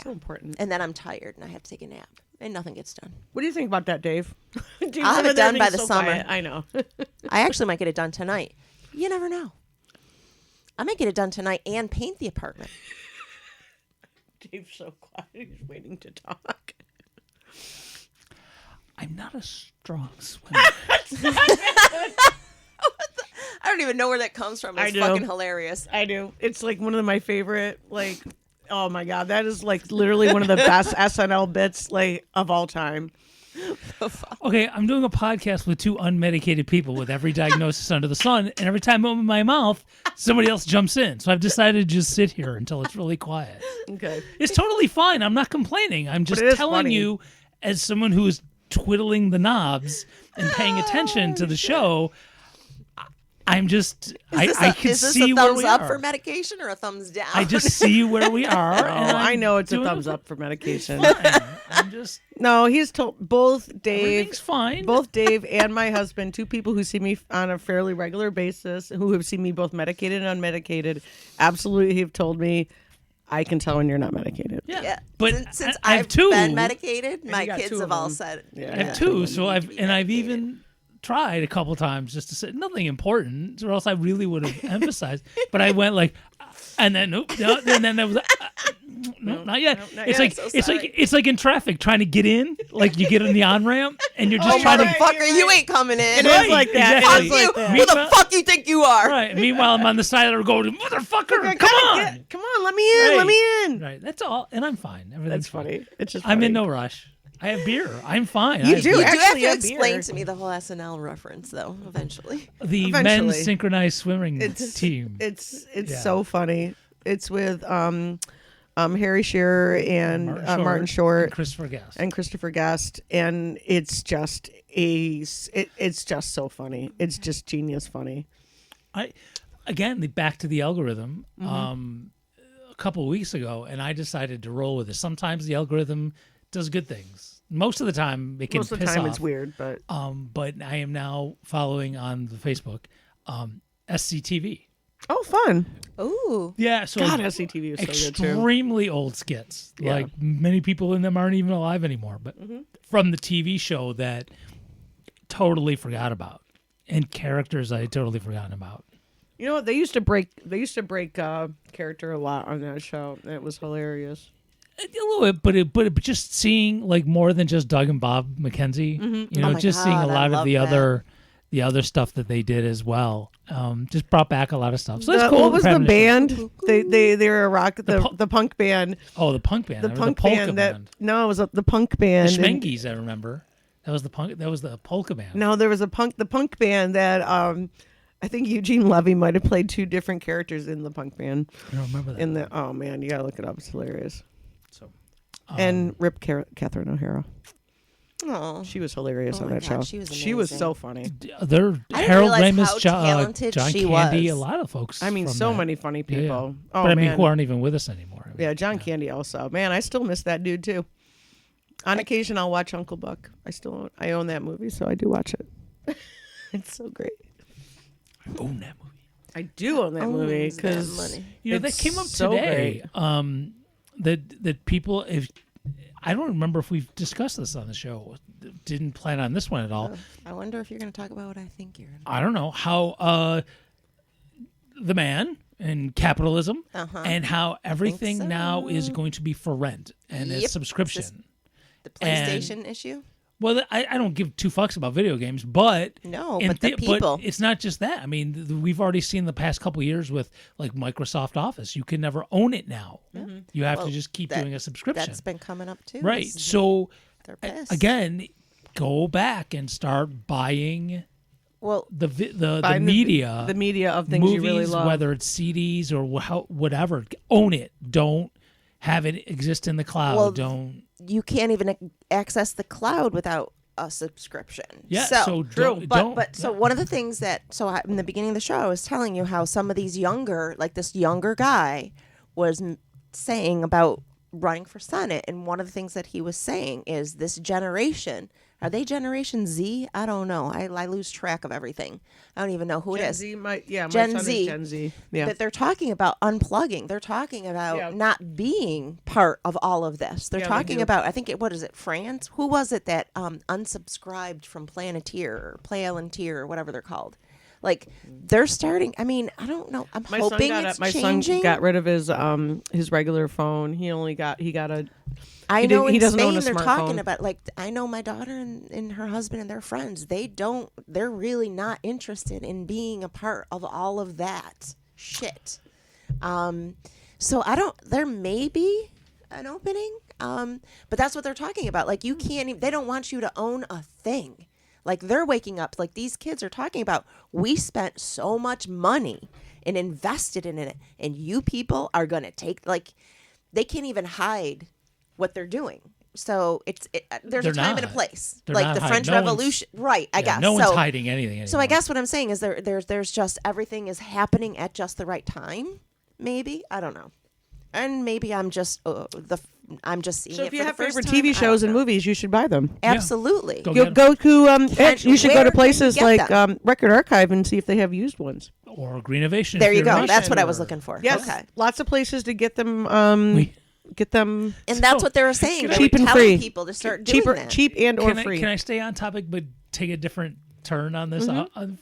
[SPEAKER 3] So important.
[SPEAKER 4] and then I'm tired and I have to take a nap and nothing gets done.
[SPEAKER 3] What do you think about that, Dave?
[SPEAKER 4] I'll have it done by the summer.
[SPEAKER 3] Quiet. I know.
[SPEAKER 4] I actually might get it done tonight. You never know. I might get it done tonight and paint the apartment.
[SPEAKER 3] Dave's so quiet. He's waiting to talk.
[SPEAKER 2] I'm not a strong swimmer.
[SPEAKER 4] I don't even know where that comes from. It's fucking hilarious.
[SPEAKER 3] I do. It's like one of my favorite, like, oh my God, that is like literally one of the best SNL bits like of all time.
[SPEAKER 2] Okay, I'm doing a podcast with two unmedicated people with every diagnosis under the sun, and every time I open my mouth, somebody else jumps in. So I've decided to just sit here until it's really quiet.
[SPEAKER 3] Okay.
[SPEAKER 2] It's totally fine. I'm not complaining. I'm just telling
[SPEAKER 3] funny.
[SPEAKER 2] you, as someone who is twiddling the knobs and paying attention to the show, I'm just, I can
[SPEAKER 4] is this
[SPEAKER 2] see
[SPEAKER 4] a
[SPEAKER 2] where
[SPEAKER 4] thumbs
[SPEAKER 2] we
[SPEAKER 4] up
[SPEAKER 2] are.
[SPEAKER 4] for medication or a thumbs down?
[SPEAKER 2] I just see where we are.
[SPEAKER 3] Oh,
[SPEAKER 2] and
[SPEAKER 3] I know it's a
[SPEAKER 2] doing
[SPEAKER 3] thumbs up for medication.
[SPEAKER 2] Fine. I'm just,
[SPEAKER 3] No, he's told both Dave,
[SPEAKER 2] everything's fine.
[SPEAKER 3] both Dave and my husband, two people who see me on a fairly regular basis, who have seen me both medicated and unmedicated, absolutely have told me I can tell when you're not medicated.
[SPEAKER 4] Yeah,
[SPEAKER 2] But
[SPEAKER 4] since
[SPEAKER 2] I have
[SPEAKER 4] I've
[SPEAKER 2] two.
[SPEAKER 4] been medicated, my
[SPEAKER 3] you got
[SPEAKER 4] kids
[SPEAKER 3] two
[SPEAKER 4] have
[SPEAKER 3] of
[SPEAKER 4] all
[SPEAKER 3] them.
[SPEAKER 4] said,
[SPEAKER 3] Yeah.
[SPEAKER 2] I have two, so I've even tried a couple times just to say nothing important, or else I really would have emphasized. But I went like, and then nope, no, and then there was no, not yet.
[SPEAKER 3] not
[SPEAKER 2] It's
[SPEAKER 3] yet.
[SPEAKER 2] like
[SPEAKER 4] So
[SPEAKER 2] it's
[SPEAKER 4] sorry.
[SPEAKER 2] like it's like in traffic trying to get in, like you get on the on ramp and you're just
[SPEAKER 4] "Oh,
[SPEAKER 2] trying to.
[SPEAKER 4] motherfucker, you ain't coming in."
[SPEAKER 3] It is like that.
[SPEAKER 4] Fuck
[SPEAKER 2] exactly.
[SPEAKER 3] It is
[SPEAKER 4] you.
[SPEAKER 3] like that.
[SPEAKER 4] Who the fuck you think you are?
[SPEAKER 2] Right. Meanwhile, I'm on the side of the road going, "Motherfucker, come on!"
[SPEAKER 3] Come on, let me in.
[SPEAKER 2] Right.
[SPEAKER 3] Let me in.
[SPEAKER 2] Right. That's all, and I'm fine. Everything's
[SPEAKER 3] That's funny.
[SPEAKER 2] fine.
[SPEAKER 3] It's just
[SPEAKER 2] I'm in
[SPEAKER 3] funny.
[SPEAKER 2] no rush. I have beer. I'm fine.
[SPEAKER 3] You
[SPEAKER 2] I-
[SPEAKER 3] do.
[SPEAKER 4] You do have
[SPEAKER 3] actually
[SPEAKER 4] to
[SPEAKER 3] have
[SPEAKER 4] explain
[SPEAKER 3] beer.
[SPEAKER 4] to me the whole SNL reference, though. Eventually,
[SPEAKER 2] The
[SPEAKER 3] Eventually.
[SPEAKER 2] men's synchronized swimming team.
[SPEAKER 3] It's
[SPEAKER 2] Yeah.
[SPEAKER 3] so funny. It's with Harry Shearer and Martin Short
[SPEAKER 2] and Christopher Guest.
[SPEAKER 3] and Christopher Guest, and it's just it's just so funny. It's just genius funny.
[SPEAKER 2] Back to the algorithm.
[SPEAKER 3] Mm-hmm.
[SPEAKER 2] A couple of weeks ago, and I decided to roll with it. Sometimes the algorithm does good things. Most of the time, it can
[SPEAKER 3] Most of the
[SPEAKER 2] piss
[SPEAKER 3] time,
[SPEAKER 2] off.
[SPEAKER 3] it's weird, but
[SPEAKER 2] But I am now following on the Facebook SCTV.
[SPEAKER 3] oh, fun!
[SPEAKER 4] ooh,
[SPEAKER 2] Yeah, so
[SPEAKER 3] God, SCTV is so good too.
[SPEAKER 2] extremely old skits.
[SPEAKER 3] Yeah.
[SPEAKER 2] Like many people in them aren't even alive anymore. But
[SPEAKER 3] Mm-hmm.
[SPEAKER 2] from the TV show that totally forgot about, and characters I had totally forgotten about.
[SPEAKER 3] You know what? They used to break character a lot on that show. It was hilarious.
[SPEAKER 2] A little bit, but just seeing like more than just Doug and Bob McKenzie, you know,
[SPEAKER 4] Oh my
[SPEAKER 2] just seeing a
[SPEAKER 4] God, I
[SPEAKER 2] lot of
[SPEAKER 4] love
[SPEAKER 2] the
[SPEAKER 4] that.
[SPEAKER 2] other stuff that they did as well, just brought back a lot of stuff. So that's cool.
[SPEAKER 3] What was the
[SPEAKER 2] Having a show.
[SPEAKER 3] band? They were a rock the punk band.
[SPEAKER 2] Oh, the punk band.
[SPEAKER 3] The
[SPEAKER 2] I remember
[SPEAKER 3] punk
[SPEAKER 2] polka
[SPEAKER 3] band
[SPEAKER 2] band.
[SPEAKER 3] no, it was the punk band.
[SPEAKER 2] The
[SPEAKER 3] and-
[SPEAKER 2] Schmengies, I remember. That was the punk. That was the polka band.
[SPEAKER 3] No, there was the punk band that I think Eugene Levy might have played two different characters in the punk band.
[SPEAKER 2] I don't remember that.
[SPEAKER 3] Oh man, you gotta look it up. It's hilarious.
[SPEAKER 2] So,
[SPEAKER 3] And Rip Catherine O'Hara.
[SPEAKER 4] oh,
[SPEAKER 3] She was hilarious
[SPEAKER 4] Oh
[SPEAKER 3] on
[SPEAKER 4] my
[SPEAKER 3] that
[SPEAKER 4] God,
[SPEAKER 3] show.
[SPEAKER 4] she was
[SPEAKER 3] so
[SPEAKER 4] amazing.
[SPEAKER 3] funny.
[SPEAKER 2] They're
[SPEAKER 4] I didn't
[SPEAKER 2] Harold
[SPEAKER 4] realize
[SPEAKER 2] Ramis,
[SPEAKER 4] how
[SPEAKER 2] John
[SPEAKER 4] talented
[SPEAKER 2] Candy,
[SPEAKER 4] she
[SPEAKER 2] a
[SPEAKER 4] was.
[SPEAKER 2] lot of folks.
[SPEAKER 3] I mean,
[SPEAKER 2] from
[SPEAKER 3] so
[SPEAKER 2] that.
[SPEAKER 3] many funny
[SPEAKER 2] Yeah, yeah.
[SPEAKER 3] people. Oh
[SPEAKER 2] But I mean,
[SPEAKER 3] man.
[SPEAKER 2] who aren't even with us anymore. I mean,
[SPEAKER 3] Yeah, John Candy also. Man, I still miss that dude too. On occasion, I'll watch Uncle Buck. I own that movie, so I do watch it. It's so great.
[SPEAKER 2] I own that movie.
[SPEAKER 3] I do own that movie
[SPEAKER 4] Owns that
[SPEAKER 3] because
[SPEAKER 4] money.
[SPEAKER 2] You know, that
[SPEAKER 3] it's
[SPEAKER 2] came up
[SPEAKER 3] so
[SPEAKER 2] today.
[SPEAKER 3] great.
[SPEAKER 2] That people, if I don't remember if we've discussed this on the show. Didn't plan on this one at all.
[SPEAKER 4] I wonder if you're going to talk about what I think you're going to.
[SPEAKER 2] I don't know how the man and capitalism and how everything
[SPEAKER 4] so.
[SPEAKER 2] now is going to be for rent and a
[SPEAKER 4] Yep.
[SPEAKER 2] subscription.
[SPEAKER 4] The PlayStation issue?
[SPEAKER 2] Well, I don't give two fucks about video games, but
[SPEAKER 4] No,
[SPEAKER 2] and
[SPEAKER 4] but the people.
[SPEAKER 2] But it's not just that. I mean, we've already seen the past couple of years with like Microsoft Office. You can never own it now. You have
[SPEAKER 4] Well,
[SPEAKER 2] to just keep
[SPEAKER 4] that-
[SPEAKER 2] doing a subscription.
[SPEAKER 4] That's been coming up too.
[SPEAKER 2] Right.
[SPEAKER 4] is
[SPEAKER 2] So
[SPEAKER 4] They're pissed.
[SPEAKER 2] again, go back and start buying
[SPEAKER 4] Well,
[SPEAKER 2] the
[SPEAKER 3] Buying
[SPEAKER 2] media,
[SPEAKER 3] the media of things
[SPEAKER 2] movies,
[SPEAKER 3] you really love.
[SPEAKER 2] whether it's CDs or whatever. Own it. Don't have it exist in the cloud.
[SPEAKER 4] Well,
[SPEAKER 2] don't.
[SPEAKER 4] you can't even access the cloud without a subscription.
[SPEAKER 2] Yeah.
[SPEAKER 4] So,
[SPEAKER 2] don't.
[SPEAKER 4] So one of the things in the beginning of the show, I was telling you how some of these this younger guy was saying about running for Senate, and one of the things that he was saying is this generation, are they Generation Z? I don't know. I lose track of everything. I don't even know who it is.
[SPEAKER 3] My
[SPEAKER 4] Gen
[SPEAKER 3] son
[SPEAKER 4] Z.
[SPEAKER 3] is Gen Z. Yeah.
[SPEAKER 4] But they're talking about unplugging. They're talking about not being part of all of this. They're talking about, I think, what is it, France? Who was it that unsubscribed from Planeteer or Palantir or whatever they're called? Like, they're starting, I mean, I don't know. I'm hoping it's changing.
[SPEAKER 3] Son got rid of his regular phone. He got a...
[SPEAKER 4] I know
[SPEAKER 3] he
[SPEAKER 4] in
[SPEAKER 3] doesn't
[SPEAKER 4] Spain
[SPEAKER 3] own a
[SPEAKER 4] they're
[SPEAKER 3] smartphone.
[SPEAKER 4] talking about, like, I know my daughter and her husband and their friends, they're really not interested in being a part of all of that shit. So there may be an opening, but that's what they're talking about. Like, you can't even, they don't want you to own a thing. Like, they're waking up, like, these kids are talking about, we spent so much money and invested in it, and you people are going to take, like, they can't even hide what they're doing. So there's
[SPEAKER 2] They're
[SPEAKER 4] a time
[SPEAKER 2] not.
[SPEAKER 4] and a place.
[SPEAKER 2] They're
[SPEAKER 4] like
[SPEAKER 2] not
[SPEAKER 4] the
[SPEAKER 2] hiding.
[SPEAKER 4] French
[SPEAKER 2] No one's-
[SPEAKER 4] Revolution. Right, I guess.
[SPEAKER 2] No one's
[SPEAKER 4] so,
[SPEAKER 2] hiding anything anymore.
[SPEAKER 4] So I guess what I'm saying is there's just everything is happening at just the right time. Maybe. I don't know. And maybe I'm just I'm just seeing
[SPEAKER 3] So
[SPEAKER 4] it
[SPEAKER 3] if you
[SPEAKER 4] for
[SPEAKER 3] have
[SPEAKER 4] the first
[SPEAKER 3] favorite
[SPEAKER 4] time.
[SPEAKER 3] TV
[SPEAKER 4] I
[SPEAKER 3] shows
[SPEAKER 4] don't
[SPEAKER 3] and
[SPEAKER 4] know.
[SPEAKER 3] movies, you should buy them.
[SPEAKER 4] Absolutely.
[SPEAKER 2] Go
[SPEAKER 3] You
[SPEAKER 2] get 'em.
[SPEAKER 3] go to you should go
[SPEAKER 4] where
[SPEAKER 3] to
[SPEAKER 4] can
[SPEAKER 3] places
[SPEAKER 4] you get
[SPEAKER 3] like Record Archive and see if they have used ones.
[SPEAKER 2] Or Greenovation.
[SPEAKER 4] There
[SPEAKER 2] if
[SPEAKER 4] you
[SPEAKER 2] you're
[SPEAKER 4] go.
[SPEAKER 2] Russian,
[SPEAKER 4] That's what I was
[SPEAKER 2] or-
[SPEAKER 4] looking for.
[SPEAKER 3] Yes,
[SPEAKER 4] Okay.
[SPEAKER 3] lots of places to get them. Get them
[SPEAKER 4] And that's what they were saying. They
[SPEAKER 3] cheap
[SPEAKER 4] were
[SPEAKER 3] and
[SPEAKER 4] telling
[SPEAKER 3] free.
[SPEAKER 4] people to start doing
[SPEAKER 3] cheaper,
[SPEAKER 4] that.
[SPEAKER 3] cheap and or free.
[SPEAKER 2] Can I stay on topic but take a different turn on this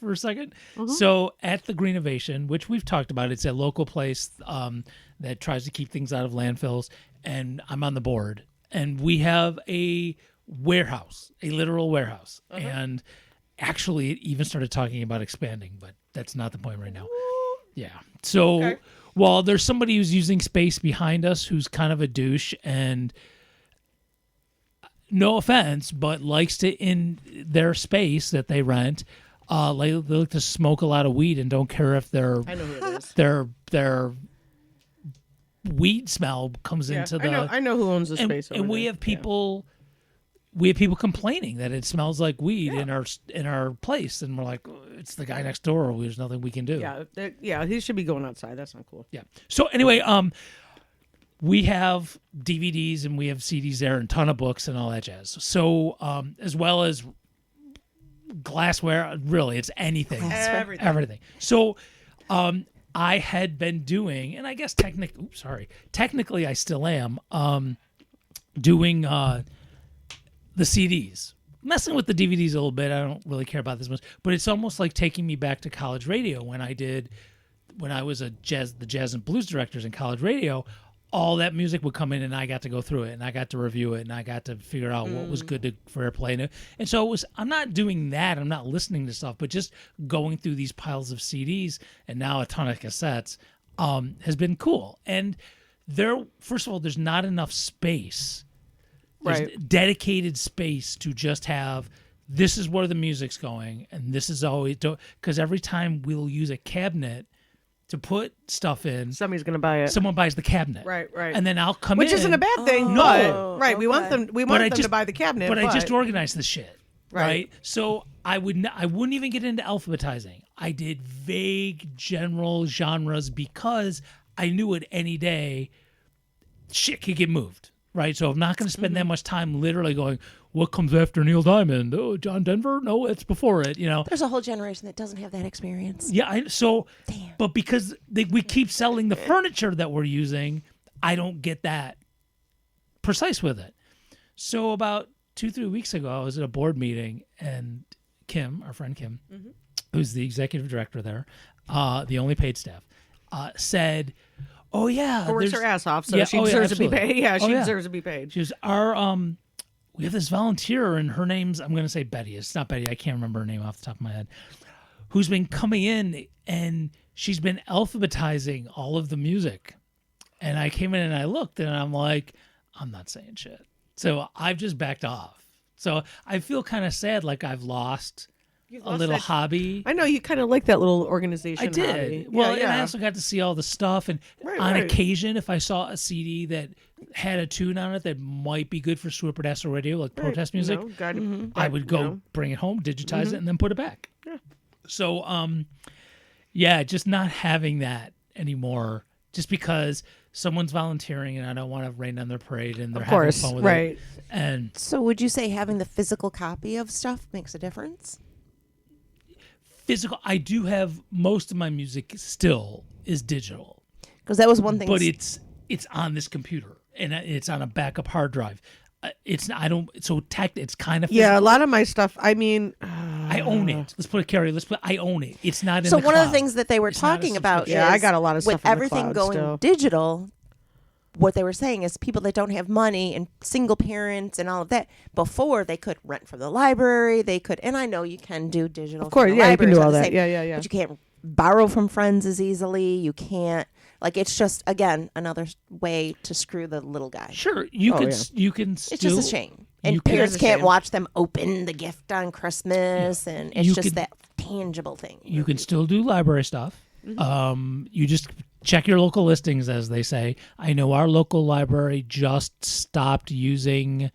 [SPEAKER 2] for a second? So at the Greenovation, which we've talked about, it's a local place that tries to keep things out of landfills, and I'm on the board. And we have a warehouse, a literal warehouse. And actually, it even started talking about expanding, but that's not the point right now. Yeah. So while there's somebody who's using space behind us who's kind of a douche and no offense, but likes to, in their space that they rent, they like to smoke a lot of weed and don't care if
[SPEAKER 3] I know who it is.
[SPEAKER 2] their weed smell comes into the.
[SPEAKER 3] I know who owns the
[SPEAKER 2] and,
[SPEAKER 3] space.
[SPEAKER 2] and
[SPEAKER 3] over
[SPEAKER 2] we
[SPEAKER 3] there.
[SPEAKER 2] have people. We have people complaining that it smells like weed in our place, and we're like, it's the guy next door. There's nothing we can do.
[SPEAKER 3] Yeah, he should be going outside. That's not cool.
[SPEAKER 2] Yeah. So anyway, we have DVDs and we have CDs there and a ton of books and all that jazz. So as well as glassware, really, it's anything. Everything. So I had been doing, and I guess technically I still am, doing the CDs. Messing with the DVDs a little bit. I don't really care about this much, but it's almost like taking me back to college radio when I was the jazz and blues directors in college radio. All that music would come in, and I got to go through it, and I got to review it, and I got to figure out what was good for airplay. And so I'm not doing that. I'm not listening to stuff, but just going through these piles of CDs and now a ton of cassettes has been cool. And first of all, there's not enough space. There's dedicated space to just have, this is where the music's going, and this is always, because every time we'll use a cabinet to put stuff in,
[SPEAKER 3] Somebody's gonna buy it.
[SPEAKER 2] someone buys the cabinet.
[SPEAKER 3] Right.
[SPEAKER 2] And then I'll come
[SPEAKER 3] Which
[SPEAKER 2] in.
[SPEAKER 3] isn't a bad thing.
[SPEAKER 2] No.
[SPEAKER 3] But, we want them. We want them to buy the cabinet.
[SPEAKER 2] But I just organized the shit.
[SPEAKER 3] Right.
[SPEAKER 2] So I wouldn't even get into alphabetizing. I did vague general genres because I knew it any day shit could get moved. Right. So I'm not going to spend that much time literally going, what comes after Neil Diamond? Oh, John Denver? No, it's before it,
[SPEAKER 4] There's a whole generation that doesn't have that experience.
[SPEAKER 2] Yeah,
[SPEAKER 4] Damn.
[SPEAKER 2] but because we keep selling the furniture that we're using, I don't get that precise with it. So about 2-3 weeks ago, I was at a board meeting, and Kim, our friend Kim, who's the executive director there, the only paid staff, said, "Oh yeah,
[SPEAKER 3] works her ass off, so she deserves to be paid. Yeah, she deserves to be paid."
[SPEAKER 2] She was we have this volunteer, and her name's, I'm going to say Betty. It's not Betty. I can't remember her name off the top of my head. Who's been coming in, and she's been alphabetizing all of the music. And I came in and I looked, and I'm like, I'm not saying shit. So I've just backed off. So I feel kind of sad, like I've lost a little hobby.
[SPEAKER 3] I know you kind of like that little organization.
[SPEAKER 2] I did.
[SPEAKER 3] Hobby.
[SPEAKER 2] Well,
[SPEAKER 3] yeah.
[SPEAKER 2] and I also got to see all the stuff. And on occasion, if I saw a CD that had a tune on it that might be good for Swipperdassel radio, like protest music, I would go bring it home, digitize it, and then put it back.
[SPEAKER 3] Yeah.
[SPEAKER 2] So, just not having that anymore, just because someone's volunteering and I don't want to rain on their parade and they're
[SPEAKER 3] Of course,
[SPEAKER 2] having fun with
[SPEAKER 3] right.
[SPEAKER 2] it. And
[SPEAKER 4] So would you say having the physical copy of stuff makes a difference?
[SPEAKER 2] physical, I do have most of my music still is digital,
[SPEAKER 4] Because that was one thing.
[SPEAKER 2] but it's on this computer and it's on a backup hard drive. It's I don't so tech. It's kind of physical.
[SPEAKER 3] Yeah, a lot of my stuff. I mean,
[SPEAKER 2] I own it. Let's put it, Carrie. I own it. It's not in
[SPEAKER 4] So
[SPEAKER 2] the
[SPEAKER 4] one
[SPEAKER 2] cloud.
[SPEAKER 4] of the things that they were
[SPEAKER 2] It's not a
[SPEAKER 4] talking about
[SPEAKER 2] subscription.
[SPEAKER 4] is
[SPEAKER 3] Yeah, I got a lot of
[SPEAKER 4] with
[SPEAKER 3] stuff in the
[SPEAKER 4] everything
[SPEAKER 3] cloud
[SPEAKER 4] going
[SPEAKER 3] still.
[SPEAKER 4] digital, what they were saying is people that don't have money and single parents and all of that, before they could rent from the library, they could, and I know you can do digital.
[SPEAKER 3] Of course,
[SPEAKER 4] from the
[SPEAKER 3] yeah, you can
[SPEAKER 4] libraries
[SPEAKER 3] do
[SPEAKER 4] at
[SPEAKER 3] all
[SPEAKER 4] the
[SPEAKER 3] that.
[SPEAKER 4] same-
[SPEAKER 3] Yeah.
[SPEAKER 4] But you can't borrow from friends as easily. You can't, like, it's just, again, another way to screw the little guy.
[SPEAKER 2] Sure, you
[SPEAKER 3] Oh,
[SPEAKER 2] can.
[SPEAKER 3] yeah.
[SPEAKER 2] You can.
[SPEAKER 4] It's
[SPEAKER 2] Still,
[SPEAKER 4] just a shame. And
[SPEAKER 2] you can-
[SPEAKER 4] parents
[SPEAKER 3] It is a
[SPEAKER 4] can't
[SPEAKER 3] shame.
[SPEAKER 4] watch them open the gift on Christmas, and it's
[SPEAKER 2] You
[SPEAKER 4] just
[SPEAKER 2] can-
[SPEAKER 4] that tangible thing.
[SPEAKER 2] You can still do library stuff. You just check your local listings, as they say. I know our local library just stopped using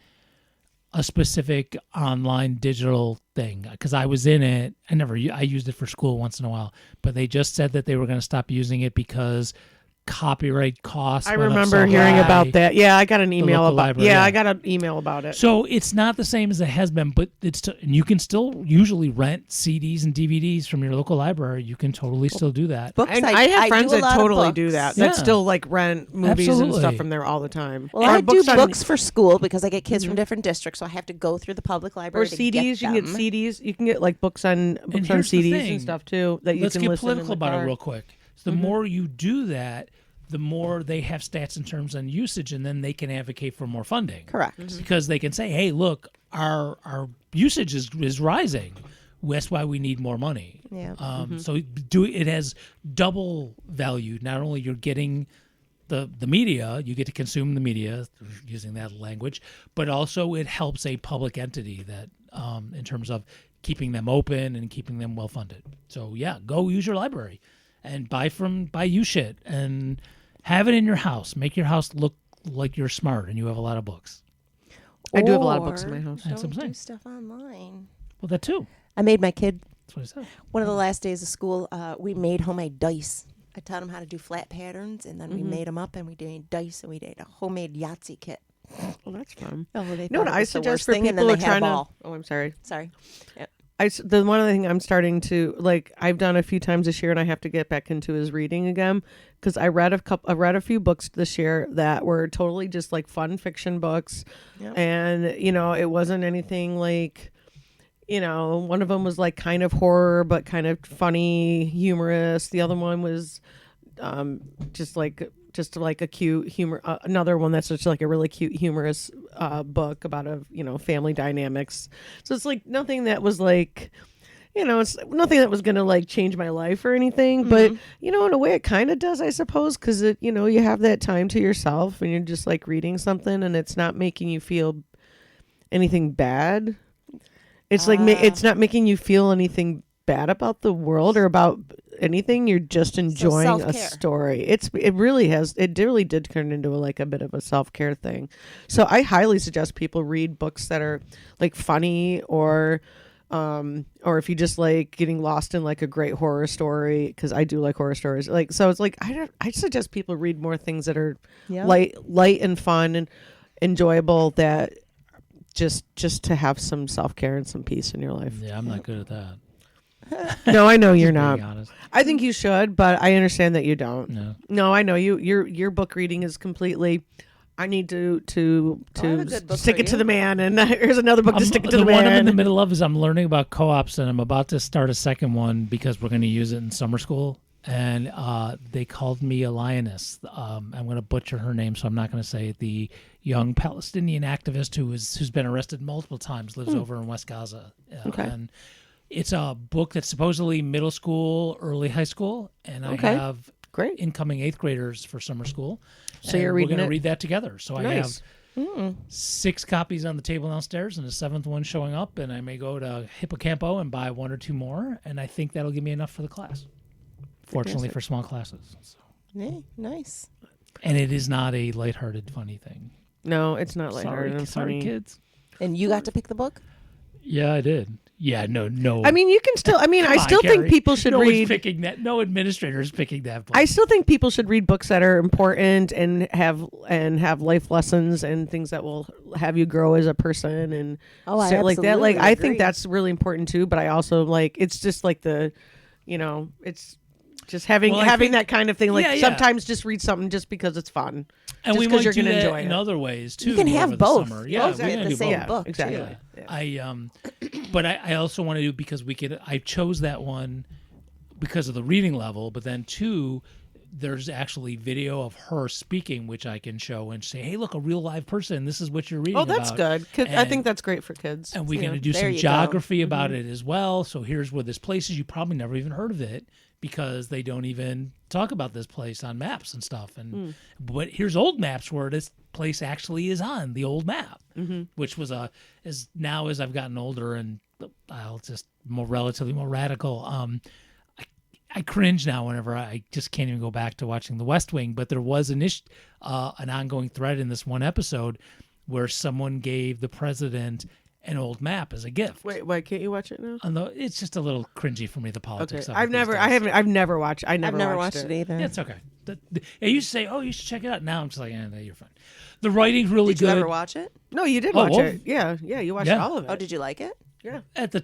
[SPEAKER 2] a specific online digital thing because I was in it. I used it for school once in a while, but they just said that they were going to stop using it because copyright costs.
[SPEAKER 3] I
[SPEAKER 2] went up
[SPEAKER 3] remember
[SPEAKER 2] so
[SPEAKER 3] hearing
[SPEAKER 2] high.
[SPEAKER 3] about that. Yeah, I got an email
[SPEAKER 2] local
[SPEAKER 3] about.
[SPEAKER 2] library,
[SPEAKER 3] Yeah,
[SPEAKER 2] yeah.
[SPEAKER 3] I got an email about it.
[SPEAKER 2] So it's not the same as it has been, but and you can still usually rent CDs and DVDs from your local library. You can totally still do that.
[SPEAKER 4] Books,
[SPEAKER 3] And I have friends
[SPEAKER 4] do a
[SPEAKER 3] that
[SPEAKER 4] lot of
[SPEAKER 3] totally
[SPEAKER 4] books.
[SPEAKER 3] do that.
[SPEAKER 2] Yeah.
[SPEAKER 3] That still like rent movies and
[SPEAKER 2] Absolutely.
[SPEAKER 3] stuff from there all the time.
[SPEAKER 4] Well,
[SPEAKER 3] Or
[SPEAKER 4] I do
[SPEAKER 3] on-
[SPEAKER 4] books for school because I get kids from different districts, so I have to go through the public
[SPEAKER 3] or
[SPEAKER 4] library to
[SPEAKER 3] CDs.
[SPEAKER 4] get
[SPEAKER 3] You can get
[SPEAKER 4] them.
[SPEAKER 3] CDs. You can get like books on
[SPEAKER 2] here's the
[SPEAKER 3] CDs
[SPEAKER 2] thing.
[SPEAKER 3] and stuff too that you
[SPEAKER 2] Let's
[SPEAKER 3] can
[SPEAKER 2] get
[SPEAKER 3] listen in
[SPEAKER 2] political
[SPEAKER 3] the
[SPEAKER 2] about
[SPEAKER 3] car.
[SPEAKER 2] it real quick. So the more you do that, the more they have stats in terms on usage, and then they can advocate for more funding.
[SPEAKER 4] Correct.
[SPEAKER 2] Because they can say, "Hey, look, our usage is rising. That's why we need more money."
[SPEAKER 4] Yeah.
[SPEAKER 2] So it has double value. Not only you're getting the media, you get to consume the media using that language, but also it helps a public entity that in terms of keeping them open and keeping them well funded. So yeah, go use your library and buy you shit and have it in your house. Make your house look like you're smart and you have a lot of books.
[SPEAKER 3] I do have a lot of books in
[SPEAKER 4] Or
[SPEAKER 3] my house.
[SPEAKER 2] That's what I'm
[SPEAKER 4] Don't
[SPEAKER 2] saying.
[SPEAKER 4] do stuff online.
[SPEAKER 2] Well, that too.
[SPEAKER 4] I made my kid
[SPEAKER 2] That's what I said.
[SPEAKER 4] one of the last days of school. We made homemade dice. I taught him how to do flat patterns, and then we made them up, and we did dice, and we did a homemade Yahtzee kit.
[SPEAKER 3] Well, that's fun.
[SPEAKER 4] Oh, they
[SPEAKER 3] You know what
[SPEAKER 4] thought it
[SPEAKER 3] I
[SPEAKER 4] was the
[SPEAKER 3] suggest
[SPEAKER 4] worst
[SPEAKER 3] for
[SPEAKER 4] thing, and then
[SPEAKER 3] people who
[SPEAKER 4] they
[SPEAKER 3] are
[SPEAKER 4] had a
[SPEAKER 3] trying to?
[SPEAKER 4] ball.
[SPEAKER 3] Oh, I'm sorry.
[SPEAKER 4] Sorry. Yep.
[SPEAKER 3] The one other thing I'm starting to like, I've done a few times this year, and I have to get back into is reading again because I read a few books this year that were totally just like fun fiction books,
[SPEAKER 4] Yep.
[SPEAKER 3] and it wasn't anything like, one of them was like kind of horror but kind of funny, humorous. The other one was just like a cute humor. Another one that's just like a really cute, humorous book about family dynamics. So it's like nothing that was like, it's nothing that was gonna like change my life or anything. But in a way, it kind of does, I suppose, because you have that time to yourself and you're just like reading something and it's not making you feel anything bad. It's like it's not making you feel anything bad about the world or about anything. You're just enjoying a
[SPEAKER 4] self-care.
[SPEAKER 3] story. It really did turn into a bit of a self-care thing. So I highly suggest people read books that are like funny or if you just like getting lost in like a great horror story, because I do like horror stories. Like, so it's like I suggest people read more things that are
[SPEAKER 4] Yeah.
[SPEAKER 3] light and fun and enjoyable, that just to have some self-care and some peace in your life.
[SPEAKER 2] Yeah, I'm not good at that.
[SPEAKER 3] No, I know you're
[SPEAKER 2] Being
[SPEAKER 3] not.
[SPEAKER 2] honest.
[SPEAKER 3] I think you should, but I understand that you don't.
[SPEAKER 2] No.
[SPEAKER 3] No, I know you. Your book reading is completely. I need to
[SPEAKER 4] I have a good book
[SPEAKER 3] stick
[SPEAKER 4] for
[SPEAKER 3] it to
[SPEAKER 4] you.
[SPEAKER 3] the man, and here's another book to stick it to the
[SPEAKER 2] one I'm in the
[SPEAKER 3] man.
[SPEAKER 2] middle of is I'm learning about co-ops, and I'm about to start a second one because we're going to use it in summer school. And they called me a lioness. I'm going to butcher her name, so I'm not going to say it. The young Palestinian activist who's been arrested multiple times, lives over in West Gaza.
[SPEAKER 3] Okay.
[SPEAKER 2] And it's a book that's supposedly middle school, early high school, and I
[SPEAKER 3] Okay.
[SPEAKER 2] have
[SPEAKER 3] Great.
[SPEAKER 2] incoming 8th graders for summer school.
[SPEAKER 3] So
[SPEAKER 2] and
[SPEAKER 3] you're
[SPEAKER 2] we're
[SPEAKER 3] reading
[SPEAKER 2] gonna
[SPEAKER 3] it?
[SPEAKER 2] read that together. So
[SPEAKER 3] Nice.
[SPEAKER 2] I have 6 copies on the table downstairs and a 7th one showing up, and I may go to Hippocampo and buy 1 or 2 more, and I think that'll give me enough for the class. Fortunately for small classes. So.
[SPEAKER 4] Yeah, nice.
[SPEAKER 2] And it is not a lighthearted, funny thing.
[SPEAKER 3] No, it's not lighthearted and
[SPEAKER 2] Sorry,
[SPEAKER 3] funny.
[SPEAKER 2] kids.
[SPEAKER 4] And you got to pick the book?
[SPEAKER 2] Yeah, I did. Yeah, no.
[SPEAKER 3] I mean, you can still. I mean, I
[SPEAKER 2] Come on,
[SPEAKER 3] still think
[SPEAKER 2] Carrie.
[SPEAKER 3] people should
[SPEAKER 2] no one's
[SPEAKER 3] read.
[SPEAKER 2] picking that. No administrator is picking that book.
[SPEAKER 3] I still think people should read books that are important and have life lessons and things that will have you grow as a person and
[SPEAKER 4] I
[SPEAKER 3] shit like that. Like,
[SPEAKER 4] absolutely
[SPEAKER 3] I
[SPEAKER 4] agree.
[SPEAKER 3] think that's really important too. But I also like it's just like it's just having
[SPEAKER 2] Well, I think-
[SPEAKER 3] that kind of thing. Like
[SPEAKER 2] Yeah.
[SPEAKER 3] sometimes just read something just because it's fun.
[SPEAKER 2] and
[SPEAKER 3] just
[SPEAKER 2] we
[SPEAKER 3] 'cause
[SPEAKER 2] might
[SPEAKER 3] you're
[SPEAKER 2] do
[SPEAKER 3] gonna
[SPEAKER 2] that
[SPEAKER 3] enjoy
[SPEAKER 2] in
[SPEAKER 3] it.
[SPEAKER 2] other ways too.
[SPEAKER 4] You can have
[SPEAKER 2] over the
[SPEAKER 4] both.
[SPEAKER 2] summer.
[SPEAKER 4] You
[SPEAKER 2] Yeah,
[SPEAKER 4] always
[SPEAKER 2] we're
[SPEAKER 4] get
[SPEAKER 2] gonna
[SPEAKER 4] the
[SPEAKER 2] do
[SPEAKER 4] same
[SPEAKER 2] both.
[SPEAKER 4] book,
[SPEAKER 3] exactly.
[SPEAKER 4] too.
[SPEAKER 3] Yeah.
[SPEAKER 2] But I also want to do because I chose that one because of the reading level, but then two, there's actually video of her speaking, which I can show and say, hey, look, a real live person. This is what you're reading
[SPEAKER 3] Oh, that's
[SPEAKER 2] about.
[SPEAKER 3] good. I
[SPEAKER 2] And-
[SPEAKER 3] think that's great for kids.
[SPEAKER 2] And we're
[SPEAKER 3] Yeah.
[SPEAKER 2] going to do
[SPEAKER 4] There
[SPEAKER 2] some
[SPEAKER 4] you go.
[SPEAKER 2] geography about it as well. So here's where this place is. You probably never even heard of it because they don't even talk about this place on maps and stuff. And but here's old maps where this place actually is on the old map, which was as now as I've gotten older and I'll just relatively more radical. I cringe now whenever I just can't even go back to watching The West Wing. But there was an ongoing thread in this one episode where someone gave the president an old map as a gift.
[SPEAKER 3] Wait, why can't you watch it now?
[SPEAKER 2] It's just a little cringy for me, the
[SPEAKER 3] Okay,
[SPEAKER 2] politics. of it
[SPEAKER 3] I've
[SPEAKER 2] these
[SPEAKER 3] never,
[SPEAKER 2] days.
[SPEAKER 3] I haven't, I've never watched.
[SPEAKER 4] I've never watched it either.
[SPEAKER 2] Yeah, it's okay. I used to say, "Oh, you should check it out." Now I'm just like, no, you're fine." The writing's really
[SPEAKER 4] Did you
[SPEAKER 2] good.
[SPEAKER 4] ever watch it?
[SPEAKER 3] No, you did
[SPEAKER 2] Oh,
[SPEAKER 3] watch
[SPEAKER 2] well,
[SPEAKER 3] it. Yeah, you watched
[SPEAKER 2] yeah.
[SPEAKER 3] all of it.
[SPEAKER 4] Oh, did you like it?
[SPEAKER 3] Yeah.
[SPEAKER 2] At the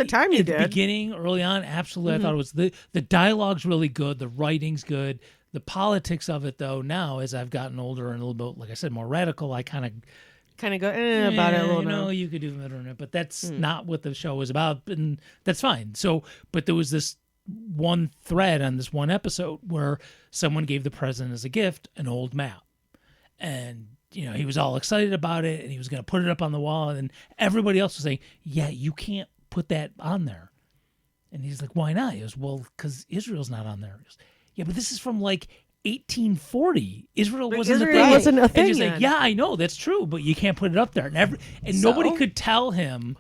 [SPEAKER 3] time you
[SPEAKER 2] at the
[SPEAKER 3] did.
[SPEAKER 2] beginning, early on, absolutely. I thought it was the dialogue's really good. The writing's good. The politics of it, though, now as I've gotten older and a little bit, like I said, more radical, I kind of
[SPEAKER 3] Go about it a little
[SPEAKER 2] you know,
[SPEAKER 3] bit.
[SPEAKER 2] you could do better on it, but that's not what the show was about, and that's fine. So, but there was this one thread on this one episode where someone gave the president as a gift an old map, and he was all excited about it, and he was going to put it up on the wall, and everybody else was saying, "Yeah, you can't put that on there," and he's like, "Why not?" He goes, "Well, because Israel's not on there." He goes, "Yeah, but this is from like 1840. Israel wasn't
[SPEAKER 3] Israel
[SPEAKER 2] a thing."
[SPEAKER 3] wasn't a thing
[SPEAKER 2] And he's like,
[SPEAKER 3] yet.
[SPEAKER 2] "Yeah, I know that's true, but you can't put it up there." And nobody could tell him,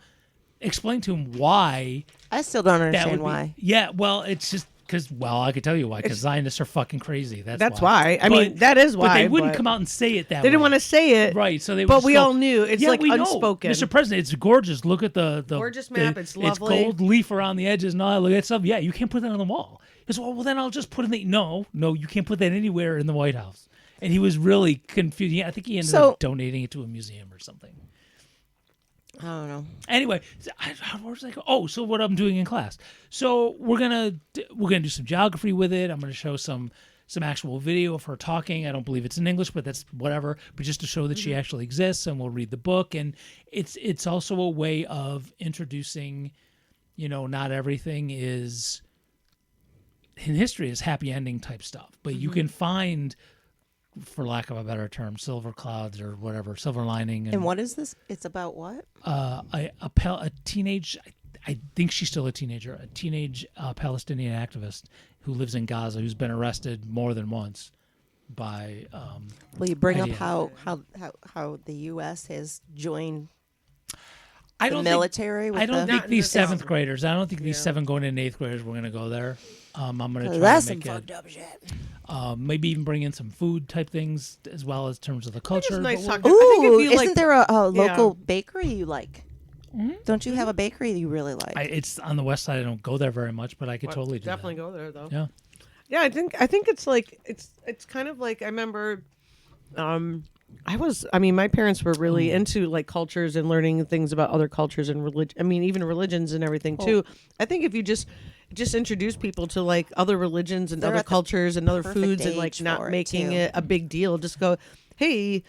[SPEAKER 2] explain to him why
[SPEAKER 4] I still don't
[SPEAKER 2] that would
[SPEAKER 4] understand
[SPEAKER 2] be.
[SPEAKER 4] why.
[SPEAKER 2] Yeah, well, it's just because. Well, I could tell you why. Because Zionists are fucking crazy.
[SPEAKER 3] That's why. I mean, that is
[SPEAKER 2] But
[SPEAKER 3] why,
[SPEAKER 2] they wouldn't
[SPEAKER 3] but-
[SPEAKER 2] come out and say it that
[SPEAKER 3] They
[SPEAKER 2] way.
[SPEAKER 3] didn't want to say it,
[SPEAKER 2] Right, so they would
[SPEAKER 3] but
[SPEAKER 2] just
[SPEAKER 3] we
[SPEAKER 2] go,
[SPEAKER 3] all knew. It's
[SPEAKER 2] yeah,
[SPEAKER 3] like
[SPEAKER 2] we know.
[SPEAKER 3] unspoken.
[SPEAKER 2] Mr. President, it's gorgeous. Look at the
[SPEAKER 3] Gorgeous map. It's lovely.
[SPEAKER 2] It's gold leaf around the edges and all that stuff. Yeah, you can't put that on the wall. He goes, well, then I'll just put it in the... No, you can't put that anywhere in the White House. And he was really confused. Yeah, I think he ended up donating it to a museum or something.
[SPEAKER 4] I don't know.
[SPEAKER 2] Anyway, where was I go? Oh, so what I'm doing in class. So we're gonna do some geography with it. I'm gonna show some actual video of her talking. I don't believe it's in English, but that's whatever. But just to show that she actually exists, and we'll read the book. And it's also a way of introducing, not everything is in history is happy ending type stuff, but you can find, for lack of a better term, silver clouds or whatever, silver lining.
[SPEAKER 4] And what is this? It's about what?
[SPEAKER 2] A teenage, I think she's still a teenager, a teenage Palestinian activist who lives in Gaza, who's been arrested more than once by.
[SPEAKER 4] Will you bring up
[SPEAKER 2] idea.
[SPEAKER 4] how the U.S. has joined
[SPEAKER 2] I
[SPEAKER 4] the
[SPEAKER 2] don't
[SPEAKER 4] military?
[SPEAKER 2] Think,
[SPEAKER 4] with
[SPEAKER 2] I don't
[SPEAKER 4] the,
[SPEAKER 2] think these
[SPEAKER 3] necessarily.
[SPEAKER 2] seventh graders. I don't think these 7 going into 8th graders. We're gonna go there. I'm gonna try
[SPEAKER 4] that's
[SPEAKER 2] to
[SPEAKER 4] some
[SPEAKER 2] make
[SPEAKER 4] fucked
[SPEAKER 2] it.
[SPEAKER 4] up shit.
[SPEAKER 2] Maybe even bring in some food type things as well as terms of the culture.
[SPEAKER 3] It's nice
[SPEAKER 2] but
[SPEAKER 3] talking.
[SPEAKER 2] we'll-
[SPEAKER 3] I think if
[SPEAKER 4] Ooh,
[SPEAKER 3] you,
[SPEAKER 4] isn't
[SPEAKER 3] like-
[SPEAKER 4] there a
[SPEAKER 3] Yeah.
[SPEAKER 4] local bakery you like?
[SPEAKER 2] Mm-hmm.
[SPEAKER 4] Don't you have a bakery you really like?
[SPEAKER 2] It's on the west side. I don't go there very much, but I could totally do
[SPEAKER 3] definitely
[SPEAKER 2] that.
[SPEAKER 3] go there though.
[SPEAKER 2] Yeah.
[SPEAKER 3] Yeah, I think it's like it's kind of like I remember my parents were really into like cultures and learning things about other cultures and religion. I mean, even religions and everything too. I think if you just introduce people to like other religions and
[SPEAKER 4] They're
[SPEAKER 3] other
[SPEAKER 4] at the
[SPEAKER 3] cultures and other
[SPEAKER 4] perfect
[SPEAKER 3] foods and like
[SPEAKER 4] age
[SPEAKER 3] not
[SPEAKER 4] for it,
[SPEAKER 3] making
[SPEAKER 4] too.
[SPEAKER 3] it a big deal, just go, hey,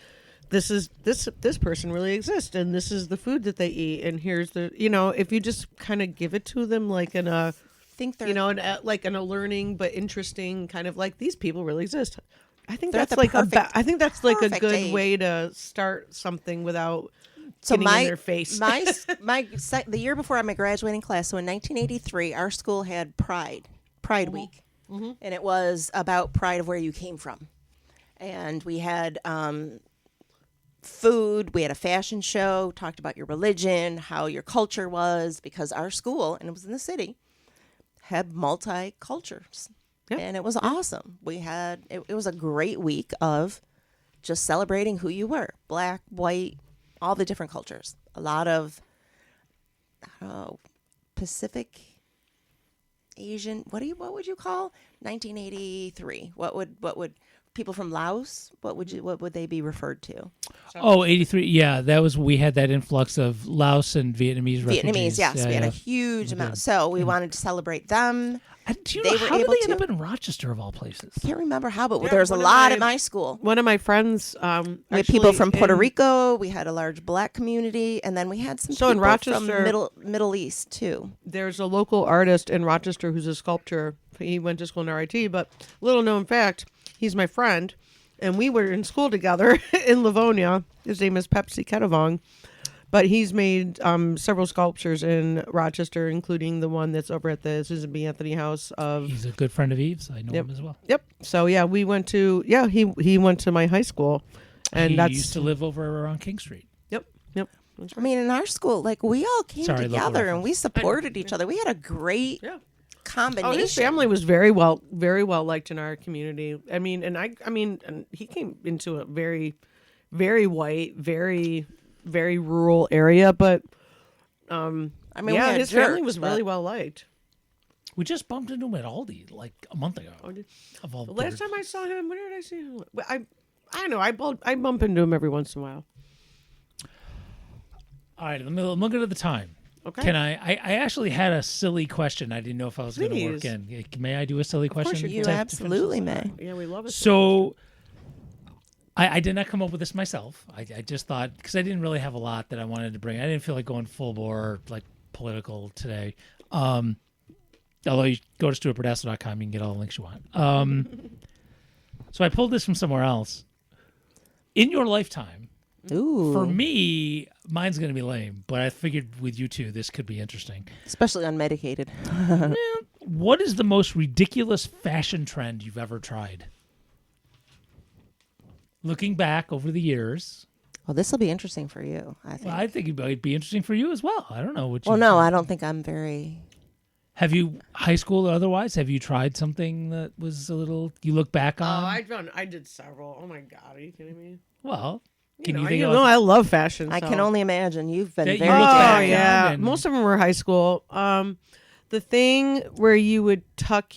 [SPEAKER 3] this person really exists and this is the food that they eat and here's the if you just kind of give it to them like in a
[SPEAKER 4] think they're
[SPEAKER 3] like in a learning but interesting kind of like these people really exist. I think
[SPEAKER 4] They're at
[SPEAKER 3] that's
[SPEAKER 4] the
[SPEAKER 3] like
[SPEAKER 4] perfect-
[SPEAKER 3] I think that's like a
[SPEAKER 4] perfect
[SPEAKER 3] good
[SPEAKER 4] age.
[SPEAKER 3] way to start something without
[SPEAKER 4] so
[SPEAKER 3] getting in their face.
[SPEAKER 4] the year before my graduating class, so in 1983, our school had Pride Week, and it was about pride of where you came from, and we had food, we had a fashion show, talked about your religion, how your culture was, because our school, and it was in the city, had multi-cultures.
[SPEAKER 3] Yeah.
[SPEAKER 4] And it was awesome. We had, it was a great week of just celebrating who you were, black, white, all the different cultures. A lot of Pacific Asian. What would you call 1983? What would people from Laos? What would they be referred to?
[SPEAKER 2] Oh, 83. Yeah, we had that influx of Laos and Vietnamese refugees.
[SPEAKER 4] Vietnamese, yes,
[SPEAKER 2] Yeah,
[SPEAKER 4] we had
[SPEAKER 2] yeah.
[SPEAKER 4] a huge amount. So we wanted to celebrate them.
[SPEAKER 2] Do you know how did they end up in Rochester of all places?
[SPEAKER 4] Can't remember how, but
[SPEAKER 3] Yeah,
[SPEAKER 4] there was a
[SPEAKER 3] one of
[SPEAKER 4] lot
[SPEAKER 3] my-
[SPEAKER 4] at my school.
[SPEAKER 3] One of my friends,
[SPEAKER 4] We had
[SPEAKER 3] actually
[SPEAKER 4] people from Puerto
[SPEAKER 3] in-
[SPEAKER 4] Rico. We had a large black community, and then we had some
[SPEAKER 3] So
[SPEAKER 4] people
[SPEAKER 3] in Rochester-
[SPEAKER 4] from Middle East too.
[SPEAKER 3] There's a local artist in Rochester who's a sculptor. He went to school in RIT, but little known fact, he's my friend, and we were in school together in Livonia. His name is Pepsi Ketavong, but he's made several sculptures in Rochester, including the one that's over at the Susan B. Anthony House of.
[SPEAKER 2] He's a good friend of Eve's. I know
[SPEAKER 3] Yep.
[SPEAKER 2] him as well.
[SPEAKER 3] Yep. So yeah, we went to he went to my high school, and
[SPEAKER 2] he
[SPEAKER 3] that's
[SPEAKER 2] used to live over on King Street.
[SPEAKER 3] Yep.
[SPEAKER 4] I mean, in our school, like we all came
[SPEAKER 2] Sorry, local
[SPEAKER 4] together and
[SPEAKER 2] reference.
[SPEAKER 4] we supported each other. We had a great
[SPEAKER 3] Yeah.
[SPEAKER 4] combination.
[SPEAKER 3] Oh, his family was very well liked in our community. I mean, and he came into a very, very white, very, very rural area, but
[SPEAKER 4] I mean, we
[SPEAKER 3] yeah,
[SPEAKER 4] had
[SPEAKER 3] his family
[SPEAKER 4] jerks,
[SPEAKER 3] was
[SPEAKER 4] but-
[SPEAKER 3] really well liked.
[SPEAKER 2] We just bumped into him at Aldi like a month ago.
[SPEAKER 3] did-
[SPEAKER 2] Of all
[SPEAKER 3] The last
[SPEAKER 2] weird-
[SPEAKER 3] time I saw him, where did I see him? I don't know. I bump into him every once in a while.
[SPEAKER 2] All right, look at the time.
[SPEAKER 3] Okay.
[SPEAKER 2] Can I actually had a silly question. I didn't know if I was going to work
[SPEAKER 3] Please.
[SPEAKER 2] in. May I do a silly question?
[SPEAKER 4] You
[SPEAKER 2] to finish
[SPEAKER 4] absolutely
[SPEAKER 2] this?
[SPEAKER 4] may.
[SPEAKER 3] Yeah, we love it.
[SPEAKER 2] So I did not come up with this myself. I just thought, because I didn't really have a lot that I wanted to bring. I didn't feel like going full bore, like political today. Although you go to stuartburdasco.com, you can get all the links you want. So I pulled this from somewhere else. In your lifetime,
[SPEAKER 4] Ooh,
[SPEAKER 2] for me, mine's going to be lame, but I figured with you two, this could be interesting.
[SPEAKER 4] especially unmedicated.
[SPEAKER 2] What is the most ridiculous fashion trend you've ever tried? Looking back over the years,
[SPEAKER 4] Well, this will be interesting for you, I think.
[SPEAKER 2] well, I think it might be interesting for you as well. I don't know what you
[SPEAKER 4] Well, no, I don't think I'm very.
[SPEAKER 2] Have you, high school or otherwise, have you tried something that was a little, you look back on?
[SPEAKER 3] I did several. Oh my god, are you kidding me?
[SPEAKER 2] Well, can you
[SPEAKER 3] You
[SPEAKER 2] think
[SPEAKER 3] know,
[SPEAKER 2] of
[SPEAKER 3] I love fashion.
[SPEAKER 4] I
[SPEAKER 3] so.
[SPEAKER 4] can only imagine you've been
[SPEAKER 2] That you
[SPEAKER 4] very.
[SPEAKER 2] look
[SPEAKER 3] Oh
[SPEAKER 2] back on
[SPEAKER 3] yeah,
[SPEAKER 2] and-
[SPEAKER 3] most of them were high school. The thing where you would tuck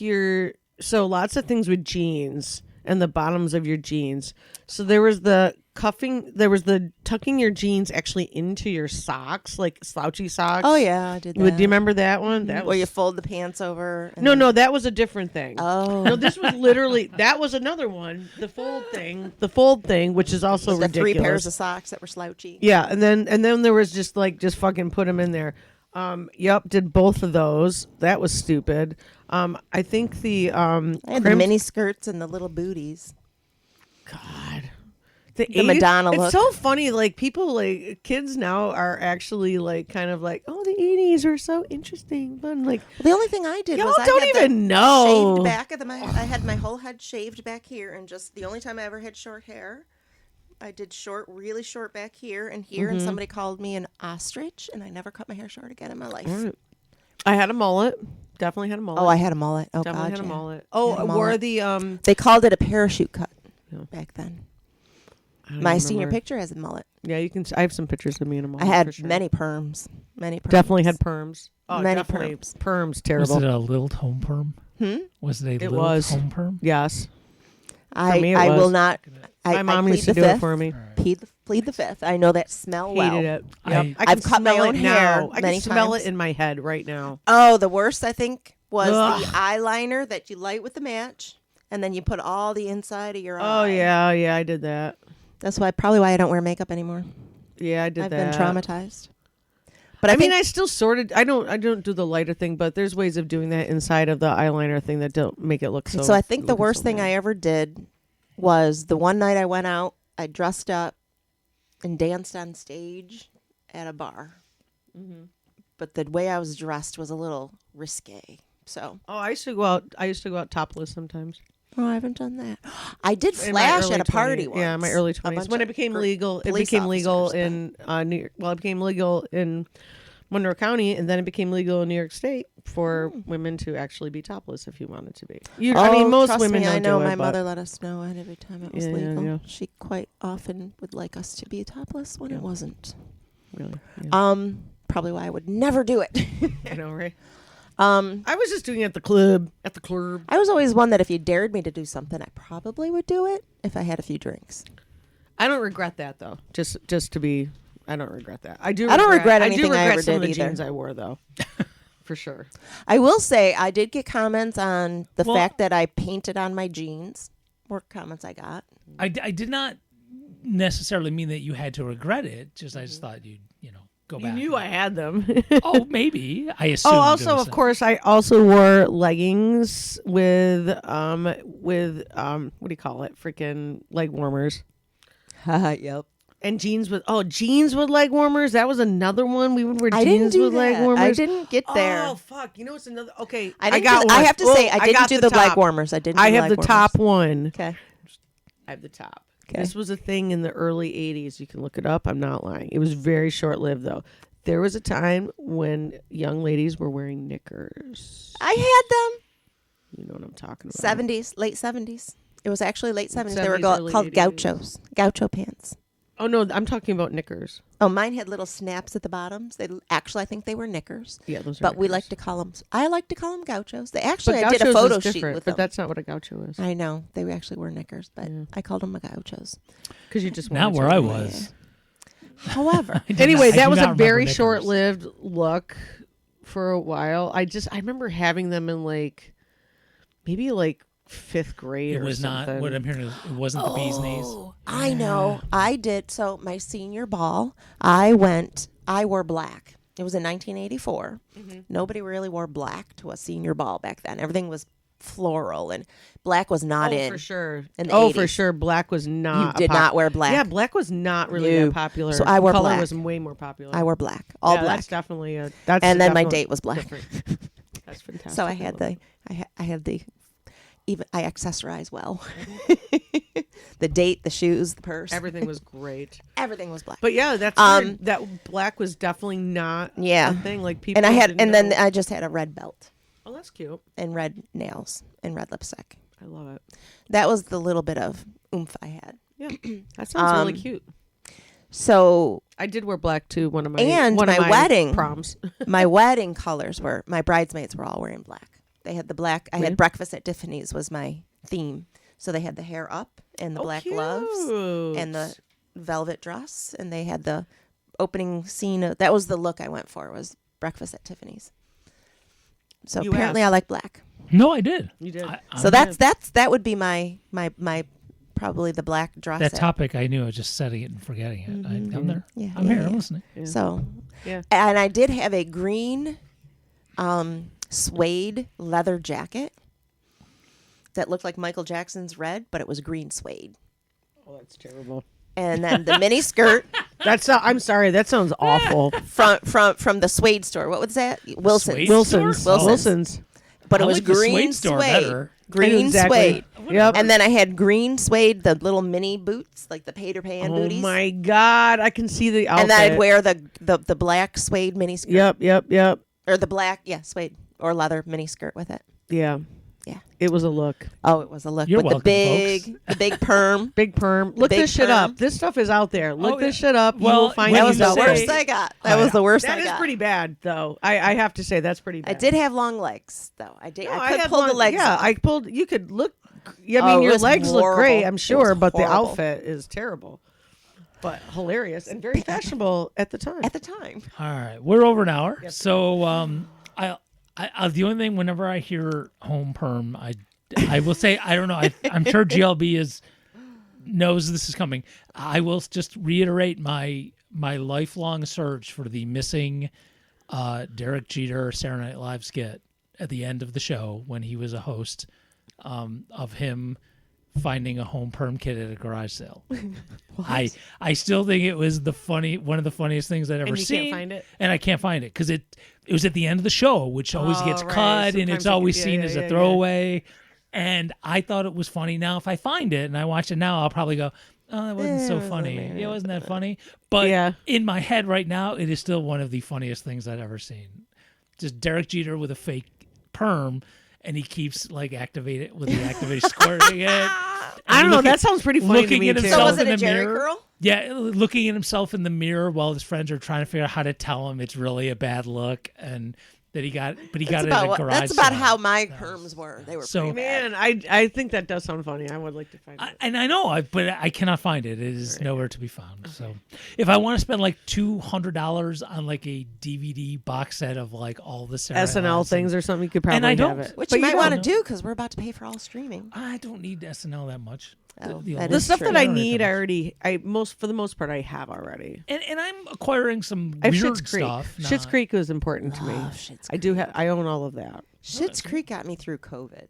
[SPEAKER 3] lots of things with jeans and the bottoms of your jeans. So there was the cuffing, there was the tucking your jeans actually into your socks, like slouchy socks.
[SPEAKER 4] Oh yeah, I did that.
[SPEAKER 3] Do you remember that one? That
[SPEAKER 4] Where
[SPEAKER 3] was
[SPEAKER 4] you fold the pants over? And
[SPEAKER 3] no, that was a different thing.
[SPEAKER 4] Oh,
[SPEAKER 3] No, this was literally that was another one. The fold thing, which is also
[SPEAKER 4] the
[SPEAKER 3] ridiculous.
[SPEAKER 4] 3 pairs of socks that were slouchy.
[SPEAKER 3] Yeah, and then there was just fucking put them in there. Yep, did both of those. That was stupid. I think the
[SPEAKER 4] I had the mini skirts and the little booties.
[SPEAKER 3] God.
[SPEAKER 4] The Madonna
[SPEAKER 3] It's
[SPEAKER 4] look.
[SPEAKER 3] so funny. Like people, like kids now are actually like kind of like, oh, the '80s are so interesting, fun. Like
[SPEAKER 4] The only thing I did
[SPEAKER 3] y'all
[SPEAKER 4] was I
[SPEAKER 3] don't
[SPEAKER 4] had
[SPEAKER 3] even
[SPEAKER 4] the
[SPEAKER 3] know.
[SPEAKER 4] shaved back of I had my whole head shaved back here, and just the only time I ever had short hair, I did really short back here and here,
[SPEAKER 3] Mm-hmm.
[SPEAKER 4] and somebody called me an ostrich, and I never cut my hair short again in my life.
[SPEAKER 3] I had a mullet. Definitely had a mullet.
[SPEAKER 4] Oh, I had a mullet. Oh
[SPEAKER 3] definitely
[SPEAKER 4] God,
[SPEAKER 3] had a
[SPEAKER 4] yeah.
[SPEAKER 3] mullet. Oh,
[SPEAKER 4] Had a
[SPEAKER 3] I wore
[SPEAKER 4] mullet.
[SPEAKER 3] the
[SPEAKER 4] They called it a parachute cut back then.
[SPEAKER 3] I don't
[SPEAKER 4] My senior
[SPEAKER 3] remember.
[SPEAKER 4] picture has a mullet.
[SPEAKER 3] Yeah, you can. I have some pictures of me in a mullet.
[SPEAKER 4] I had
[SPEAKER 3] for sure.
[SPEAKER 4] many perms.
[SPEAKER 3] Definitely had perms. Oh,
[SPEAKER 4] Many
[SPEAKER 3] definitely
[SPEAKER 4] perms.
[SPEAKER 3] Perms
[SPEAKER 2] Was
[SPEAKER 3] terrible.
[SPEAKER 2] it a little home perm? Was it a little
[SPEAKER 3] was.
[SPEAKER 2] home perm?
[SPEAKER 3] Yes.
[SPEAKER 4] I
[SPEAKER 3] me, it
[SPEAKER 4] I will
[SPEAKER 3] was.
[SPEAKER 4] not.
[SPEAKER 3] My
[SPEAKER 4] I
[SPEAKER 3] mom
[SPEAKER 4] plead
[SPEAKER 3] used to
[SPEAKER 4] the
[SPEAKER 3] do it
[SPEAKER 4] fifth.
[SPEAKER 3] for me.
[SPEAKER 4] Plead the fifth. I know that smell well.
[SPEAKER 3] Hated it.
[SPEAKER 2] I-
[SPEAKER 3] Yep. I
[SPEAKER 4] I've
[SPEAKER 3] can
[SPEAKER 4] cut my
[SPEAKER 3] smell
[SPEAKER 4] own
[SPEAKER 3] it
[SPEAKER 4] hair
[SPEAKER 3] now. I
[SPEAKER 4] many
[SPEAKER 3] can smell
[SPEAKER 4] times.
[SPEAKER 3] it in my head right now.
[SPEAKER 4] Oh, the worst I think was
[SPEAKER 3] Ugh.
[SPEAKER 4] the eyeliner that you light with the match, and then you put all the inside of your eye.
[SPEAKER 3] Oh yeah, I did that.
[SPEAKER 4] That's probably why I don't wear makeup anymore.
[SPEAKER 3] Yeah, I did
[SPEAKER 4] I've
[SPEAKER 3] that.
[SPEAKER 4] been traumatized. But
[SPEAKER 3] I
[SPEAKER 4] I
[SPEAKER 3] mean,
[SPEAKER 4] think
[SPEAKER 3] I still sorted. I don't do the lighter thing, but there's ways of doing that inside of the eyeliner thing that don't make it look so.
[SPEAKER 4] so. I think the
[SPEAKER 3] look
[SPEAKER 4] worst
[SPEAKER 3] so
[SPEAKER 4] thing
[SPEAKER 3] bad.
[SPEAKER 4] I ever did was the one night I went out. I dressed up and danced on stage at a bar. But the way I was dressed was a little risque. So,
[SPEAKER 3] Oh, I used to go out. I used to go out topless sometimes.
[SPEAKER 4] oh, I haven't done that. I did
[SPEAKER 3] In my
[SPEAKER 4] flash
[SPEAKER 3] early
[SPEAKER 4] at a party
[SPEAKER 3] 20s.
[SPEAKER 4] once.
[SPEAKER 3] Yeah, my early
[SPEAKER 4] A
[SPEAKER 3] 20s.
[SPEAKER 4] bunch
[SPEAKER 3] When
[SPEAKER 4] of
[SPEAKER 3] it became
[SPEAKER 4] gr-
[SPEAKER 3] legal, it
[SPEAKER 4] police
[SPEAKER 3] became legal
[SPEAKER 4] officers,
[SPEAKER 3] in New York. Well, it became legal in Monroe County, and then it became legal in New York State for women to actually be topless if you wanted to be. I mean, most
[SPEAKER 4] trust
[SPEAKER 3] women
[SPEAKER 4] me,
[SPEAKER 3] don't
[SPEAKER 4] I know
[SPEAKER 3] do
[SPEAKER 4] my
[SPEAKER 3] it, but-
[SPEAKER 4] mother let us know and every time it was
[SPEAKER 3] Yeah, yeah,
[SPEAKER 4] legal.
[SPEAKER 3] yeah.
[SPEAKER 4] She quite often would like us to be topless when it wasn't.
[SPEAKER 3] Really. Yeah.
[SPEAKER 4] probably why I would never do it.
[SPEAKER 3] I know, right? I was just doing it at the club.
[SPEAKER 4] I was always one that if you dared me to do something, I probably would do it if I had a few drinks.
[SPEAKER 3] I don't regret that though. Just to be, I don't regret that. I don't
[SPEAKER 4] regret anything I ever
[SPEAKER 3] some of
[SPEAKER 4] did
[SPEAKER 3] the
[SPEAKER 4] either.
[SPEAKER 3] jeans I wore though, for sure.
[SPEAKER 4] I will say I did get comments on the fact that I painted on my jeans. Were comments I got.
[SPEAKER 2] I did not necessarily mean that you had to regret it. Just I just thought you'd go
[SPEAKER 3] You
[SPEAKER 2] back.
[SPEAKER 3] knew I had them.
[SPEAKER 2] Oh, maybe. I assumed.
[SPEAKER 3] Oh, also, of course, I also wore leggings with what do you call it? Freaking leg warmers.
[SPEAKER 4] Yep.
[SPEAKER 3] And jeans with leg warmers. That was another one. We would wear
[SPEAKER 4] I didn't
[SPEAKER 3] jeans
[SPEAKER 4] do
[SPEAKER 3] with leg
[SPEAKER 4] that.
[SPEAKER 3] warmers.
[SPEAKER 4] I didn't get there.
[SPEAKER 3] Oh fuck! You know what's another? Okay,
[SPEAKER 4] I
[SPEAKER 3] got
[SPEAKER 4] do,
[SPEAKER 3] one.
[SPEAKER 4] I have to say I didn't
[SPEAKER 3] got
[SPEAKER 4] do the
[SPEAKER 3] top.
[SPEAKER 4] leg warmers. I didn't.
[SPEAKER 3] I
[SPEAKER 4] do
[SPEAKER 3] have the
[SPEAKER 4] leg
[SPEAKER 3] top
[SPEAKER 4] warmers.
[SPEAKER 3] one.
[SPEAKER 4] Okay.
[SPEAKER 3] I have the top.
[SPEAKER 4] 'Kay.
[SPEAKER 3] This was a thing in the early 80s. You can look it up. I'm not lying. It was very short-lived, though. There was a time when young ladies were wearing knickers.
[SPEAKER 4] I had them.
[SPEAKER 3] You know what I'm talking about.
[SPEAKER 4] 70s, late 70s. It was actually late 70s. They
[SPEAKER 3] 70s,
[SPEAKER 4] were
[SPEAKER 3] early
[SPEAKER 4] called
[SPEAKER 3] 80s.
[SPEAKER 4] gauchos. Gaucho pants.
[SPEAKER 3] Oh, no, I'm talking about knickers.
[SPEAKER 4] Oh, mine had little snaps at the bottoms. They actually, I think they were knickers.
[SPEAKER 3] Yeah, those are
[SPEAKER 4] But we
[SPEAKER 3] knickers.
[SPEAKER 4] like to call them. I like to call them gauchos. They
[SPEAKER 3] But
[SPEAKER 4] actually, I did a
[SPEAKER 3] gauchos
[SPEAKER 4] photo
[SPEAKER 3] is
[SPEAKER 4] sheet
[SPEAKER 3] different,
[SPEAKER 4] with
[SPEAKER 3] but
[SPEAKER 4] them.
[SPEAKER 3] that's not what a gaucho is.
[SPEAKER 4] I know they actually were knickers, but I called them gauchos.
[SPEAKER 3] Because you just
[SPEAKER 2] Not
[SPEAKER 3] wanted
[SPEAKER 2] where
[SPEAKER 3] to.
[SPEAKER 2] I was.
[SPEAKER 4] However,
[SPEAKER 3] Anyway,
[SPEAKER 2] I
[SPEAKER 3] that
[SPEAKER 2] do
[SPEAKER 3] was
[SPEAKER 2] not
[SPEAKER 3] a
[SPEAKER 2] remember
[SPEAKER 3] very
[SPEAKER 2] knickers.
[SPEAKER 3] short-lived look for a while. I remember having them in maybe 5th grade
[SPEAKER 2] It
[SPEAKER 3] or
[SPEAKER 2] was
[SPEAKER 3] something.
[SPEAKER 2] not what I'm hearing. It wasn't the bee's knees.
[SPEAKER 4] I know. I did. So my senior ball, I wore black. It was in 1984. Nobody really wore black to a senior ball back then. Everything was floral, and black was not in.
[SPEAKER 3] for sure.
[SPEAKER 4] in the
[SPEAKER 3] For
[SPEAKER 4] 80s.
[SPEAKER 3] sure. Black was not.
[SPEAKER 4] You did not wear black.
[SPEAKER 3] Yeah, black was not really
[SPEAKER 4] No.
[SPEAKER 3] that popular.
[SPEAKER 4] So I wore
[SPEAKER 3] Color
[SPEAKER 4] black.
[SPEAKER 3] was way more popular.
[SPEAKER 4] I wore black, all black.
[SPEAKER 3] That's definitely a.
[SPEAKER 4] And then my date was black.
[SPEAKER 3] Different. That's fantastic.
[SPEAKER 4] So I had even I accessorize well. The date, the shoes, the purse,
[SPEAKER 3] everything was great.
[SPEAKER 4] everything was black.
[SPEAKER 3] But yeah, that's weird. That black was definitely not
[SPEAKER 4] Yeah.
[SPEAKER 3] a thing. Like people.
[SPEAKER 4] Then I just had a red belt
[SPEAKER 3] Oh, that's cute.
[SPEAKER 4] and red nails and red lipstick.
[SPEAKER 3] I love it.
[SPEAKER 4] That was the little bit of oomph I had.
[SPEAKER 3] Yeah, that sounds really cute.
[SPEAKER 4] So
[SPEAKER 3] I did wear black too. One of my
[SPEAKER 4] wedding
[SPEAKER 3] proms.
[SPEAKER 4] my wedding colors were, my bridesmaids were all wearing black. They had the black. I had breakfast at Tiffany's was my theme. So they had the hair up and the black gloves and the velvet dress, and they had the opening scene. That was the look I went for, was breakfast at Tiffany's. So
[SPEAKER 3] You
[SPEAKER 4] apparently
[SPEAKER 3] asked.
[SPEAKER 4] I like black.
[SPEAKER 2] No, I did.
[SPEAKER 3] You did.
[SPEAKER 4] So that would be my probably the black dress.
[SPEAKER 2] That topic, I knew I was just setting it and forgetting it. I'm there.
[SPEAKER 4] Yeah,
[SPEAKER 2] I'm
[SPEAKER 4] yeah,
[SPEAKER 2] here.
[SPEAKER 4] yeah.
[SPEAKER 2] I'm listening.
[SPEAKER 3] Yeah.
[SPEAKER 4] So,
[SPEAKER 3] Yeah.
[SPEAKER 4] and I did have a green suede leather jacket that looked like Michael Jackson's Red, but it was green suede.
[SPEAKER 3] Oh, that's terrible.
[SPEAKER 4] And then the mini skirt
[SPEAKER 3] I'm sorry. That sounds awful.
[SPEAKER 4] from the suede store. What was that? Wilson's.
[SPEAKER 2] Suede
[SPEAKER 3] Wilson's.
[SPEAKER 2] store?
[SPEAKER 3] Wilson's.
[SPEAKER 4] But it
[SPEAKER 2] I
[SPEAKER 4] was
[SPEAKER 2] like the
[SPEAKER 4] green
[SPEAKER 2] suede store better.
[SPEAKER 4] Green
[SPEAKER 3] Exactly.
[SPEAKER 4] suede.
[SPEAKER 3] Yep.
[SPEAKER 4] And then I had green suede, the little mini boots, like the Peter Pan
[SPEAKER 3] Oh
[SPEAKER 4] booties.
[SPEAKER 3] my God! I can see the outfit.
[SPEAKER 4] And then I'd wear the black suede mini skirt.
[SPEAKER 3] Yep.
[SPEAKER 4] Or the black, suede or leather mini skirt with it.
[SPEAKER 3] Yeah.
[SPEAKER 4] Yeah.
[SPEAKER 3] It was a look.
[SPEAKER 4] Oh, it was a look
[SPEAKER 2] You're
[SPEAKER 4] with
[SPEAKER 2] welcome,
[SPEAKER 4] the big perm.
[SPEAKER 3] Big perm. Look
[SPEAKER 4] big
[SPEAKER 3] this shit
[SPEAKER 4] perm.
[SPEAKER 3] up. This stuff is out there. Look
[SPEAKER 2] Oh,
[SPEAKER 3] this shit up.
[SPEAKER 2] well,
[SPEAKER 3] you will find
[SPEAKER 2] when
[SPEAKER 4] That
[SPEAKER 2] you
[SPEAKER 4] was the
[SPEAKER 2] say-
[SPEAKER 4] worst I got. That was the worst
[SPEAKER 3] That
[SPEAKER 4] I
[SPEAKER 3] is
[SPEAKER 4] got.
[SPEAKER 3] pretty bad, though. I have to say that's pretty bad.
[SPEAKER 4] I did have long legs, though. I did.
[SPEAKER 3] No,
[SPEAKER 4] I could
[SPEAKER 3] had
[SPEAKER 4] pull the
[SPEAKER 3] long-
[SPEAKER 4] legs.
[SPEAKER 3] Yeah,
[SPEAKER 4] off.
[SPEAKER 3] I pulled. You could look. I mean,
[SPEAKER 4] Oh, it
[SPEAKER 3] your
[SPEAKER 4] was
[SPEAKER 3] legs look great.
[SPEAKER 4] horrible.
[SPEAKER 3] I'm
[SPEAKER 4] It
[SPEAKER 3] sure,
[SPEAKER 4] was
[SPEAKER 3] but the
[SPEAKER 4] horrible.
[SPEAKER 3] outfit is terrible, but hilarious and very fashionable at the time.
[SPEAKER 4] At the time.
[SPEAKER 2] All right, we're over an hour. So I the only thing whenever I hear home perm, I will say I don't know. I'm sure GLB knows this is coming. I will just reiterate my lifelong search for the missing Derek Jeter Saturday Night Live skit at the end of the show when he was a host, of him finding a home perm kit at a garage sale. I still think it was one of the funniest things I'd ever
[SPEAKER 3] And you
[SPEAKER 2] seen.
[SPEAKER 3] can't find it?
[SPEAKER 2] And I can't find it because it was at the end of the show, which always
[SPEAKER 3] Oh,
[SPEAKER 2] gets
[SPEAKER 3] right.
[SPEAKER 2] cut, and
[SPEAKER 3] Sometimes
[SPEAKER 2] it's
[SPEAKER 3] it-
[SPEAKER 2] always
[SPEAKER 3] yeah,
[SPEAKER 2] seen
[SPEAKER 3] yeah,
[SPEAKER 2] as
[SPEAKER 3] yeah,
[SPEAKER 2] a
[SPEAKER 3] yeah.
[SPEAKER 2] throwaway. And I thought it was funny. Now, if I find it and I watch it now, I'll probably go, "Oh, that wasn't so funny. It wasn't that funny." But
[SPEAKER 3] Yeah.
[SPEAKER 2] in my head right now, it is still one of the funniest things I've ever seen. Just Derek Jeter with a fake perm, and he keeps activated squirting it.
[SPEAKER 3] I don't know. That sounds pretty funny to
[SPEAKER 2] looking
[SPEAKER 3] me
[SPEAKER 2] at
[SPEAKER 3] too.
[SPEAKER 2] himself
[SPEAKER 4] So was it
[SPEAKER 2] in
[SPEAKER 4] a
[SPEAKER 2] the
[SPEAKER 4] Jerry
[SPEAKER 2] mirror.
[SPEAKER 4] curl?
[SPEAKER 2] Yeah, looking at himself in the mirror while his friends are trying to figure out how to tell him it's really a bad look and that he got it at a garage
[SPEAKER 4] That's about
[SPEAKER 2] sale.
[SPEAKER 4] how my perms were. They were
[SPEAKER 2] So-
[SPEAKER 4] pretty bad.
[SPEAKER 3] Man, I think that does sound funny. I would like to find it.
[SPEAKER 2] And I know, but I cannot find it. It is nowhere to be found. So, if I want to spend like $200 on like a DVD box set of like all the Sarah
[SPEAKER 3] SNL
[SPEAKER 2] Hines
[SPEAKER 3] things or something, you could probably
[SPEAKER 2] And I don't.
[SPEAKER 3] have it.
[SPEAKER 4] Which
[SPEAKER 3] But
[SPEAKER 4] you might
[SPEAKER 3] don't.
[SPEAKER 4] want to do because we're about to pay for all streaming.
[SPEAKER 2] I don't need SNL that much.
[SPEAKER 4] Oh,
[SPEAKER 2] The
[SPEAKER 4] that
[SPEAKER 2] old-
[SPEAKER 3] The
[SPEAKER 4] is
[SPEAKER 3] stuff
[SPEAKER 4] true.
[SPEAKER 3] that I
[SPEAKER 2] don't
[SPEAKER 3] need,
[SPEAKER 2] that
[SPEAKER 3] I
[SPEAKER 2] much.
[SPEAKER 3] already, for the most part, I have already.
[SPEAKER 2] And I'm acquiring some
[SPEAKER 3] I have
[SPEAKER 2] weird
[SPEAKER 3] Schitt's Creek.
[SPEAKER 2] stuff.
[SPEAKER 3] Schitt's Creek was important to me.
[SPEAKER 4] Oh, Schitt's
[SPEAKER 3] I do have. I own all of that
[SPEAKER 4] Schitt's Creek got me through COVID.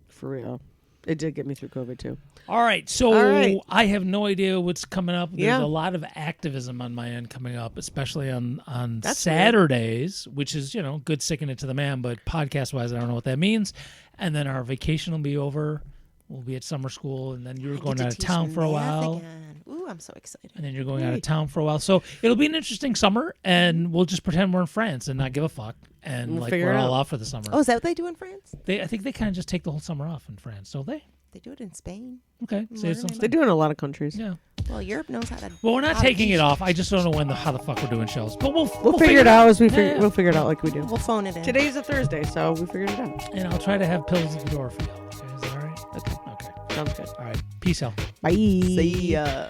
[SPEAKER 3] for real. It did get me through COVID too.
[SPEAKER 2] All right, so
[SPEAKER 3] All right.
[SPEAKER 2] I have no idea what's coming up. There's
[SPEAKER 3] Yeah.
[SPEAKER 2] a lot of activism on my end coming up, especially on
[SPEAKER 3] That's
[SPEAKER 2] Saturdays, which is, good sticking it to the man, but podcast-wise, I don't know what that means. And then our vacation will be over. We'll be at summer school, and then you're going
[SPEAKER 4] Get to
[SPEAKER 2] out of
[SPEAKER 4] teach
[SPEAKER 2] town for a
[SPEAKER 4] math
[SPEAKER 2] while.
[SPEAKER 4] again. Ooh, I'm so excited.
[SPEAKER 2] And then you're going out of town for a while. So it'll be an interesting summer, and we'll just pretend we're in France and not give a fuck. And
[SPEAKER 3] We'll
[SPEAKER 2] like
[SPEAKER 3] figure
[SPEAKER 2] we're
[SPEAKER 3] it
[SPEAKER 2] all
[SPEAKER 3] out.
[SPEAKER 2] off for the summer.
[SPEAKER 4] Oh, is that what they do in France?
[SPEAKER 2] I think they kind of just take the whole summer off in France, don't they?
[SPEAKER 4] They do it in Spain.
[SPEAKER 2] Okay. Save some
[SPEAKER 3] They do it in a lot of countries.
[SPEAKER 2] Yeah.
[SPEAKER 4] Well, Europe knows how to.
[SPEAKER 2] Well, we're not
[SPEAKER 4] how to
[SPEAKER 2] taking
[SPEAKER 4] teach.
[SPEAKER 2] it off. I just don't know how the fuck we're doing shows. But we'll
[SPEAKER 3] We'll figure it out as we
[SPEAKER 2] Yeah.
[SPEAKER 3] we'll figure it out like we do.
[SPEAKER 4] We'll phone it in.
[SPEAKER 3] Today's a Thursday, so we figured it out.
[SPEAKER 2] And I'll try to have pills at the door for y'all. Okay, is that all right?
[SPEAKER 3] Okay,
[SPEAKER 2] Okay.
[SPEAKER 3] sounds good.
[SPEAKER 2] All right. Peace out.
[SPEAKER 3] Bye.
[SPEAKER 4] See ya.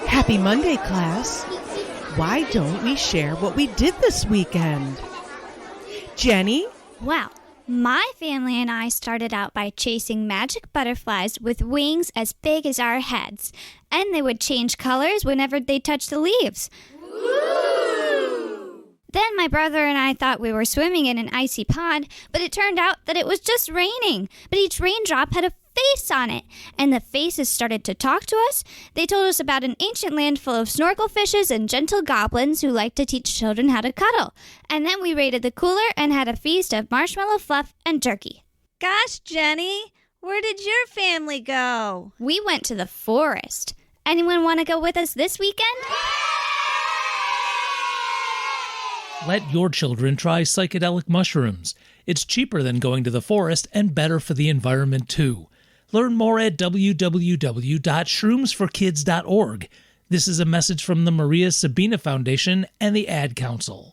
[SPEAKER 3] Happy Monday, class. Why don't we share what we did this weekend? Jenny?
[SPEAKER 5] Well, my family and I started out by chasing magic butterflies with wings as big as our heads, and they would change colors whenever they touched the leaves. Then my brother and I thought we were swimming in an icy pond, but it turned out that it was just raining. But each raindrop had a face on it, and the faces started to talk to us. They told us about an ancient land full of snorkel fishes and gentle goblins who liked to teach children how to cuddle. And then we raided the cooler and had a feast of marshmallow fluff and jerky.
[SPEAKER 6] Gosh, Jenny, where did your family go?
[SPEAKER 5] We went to the forest. Anyone want to go with us this weekend?
[SPEAKER 2] Let your children try psychedelic mushrooms. It's cheaper than going to the forest and better for the environment, too. Learn more at www.shroomsforkids.org. This is a message from the Maria Sabina Foundation and the Ad Council.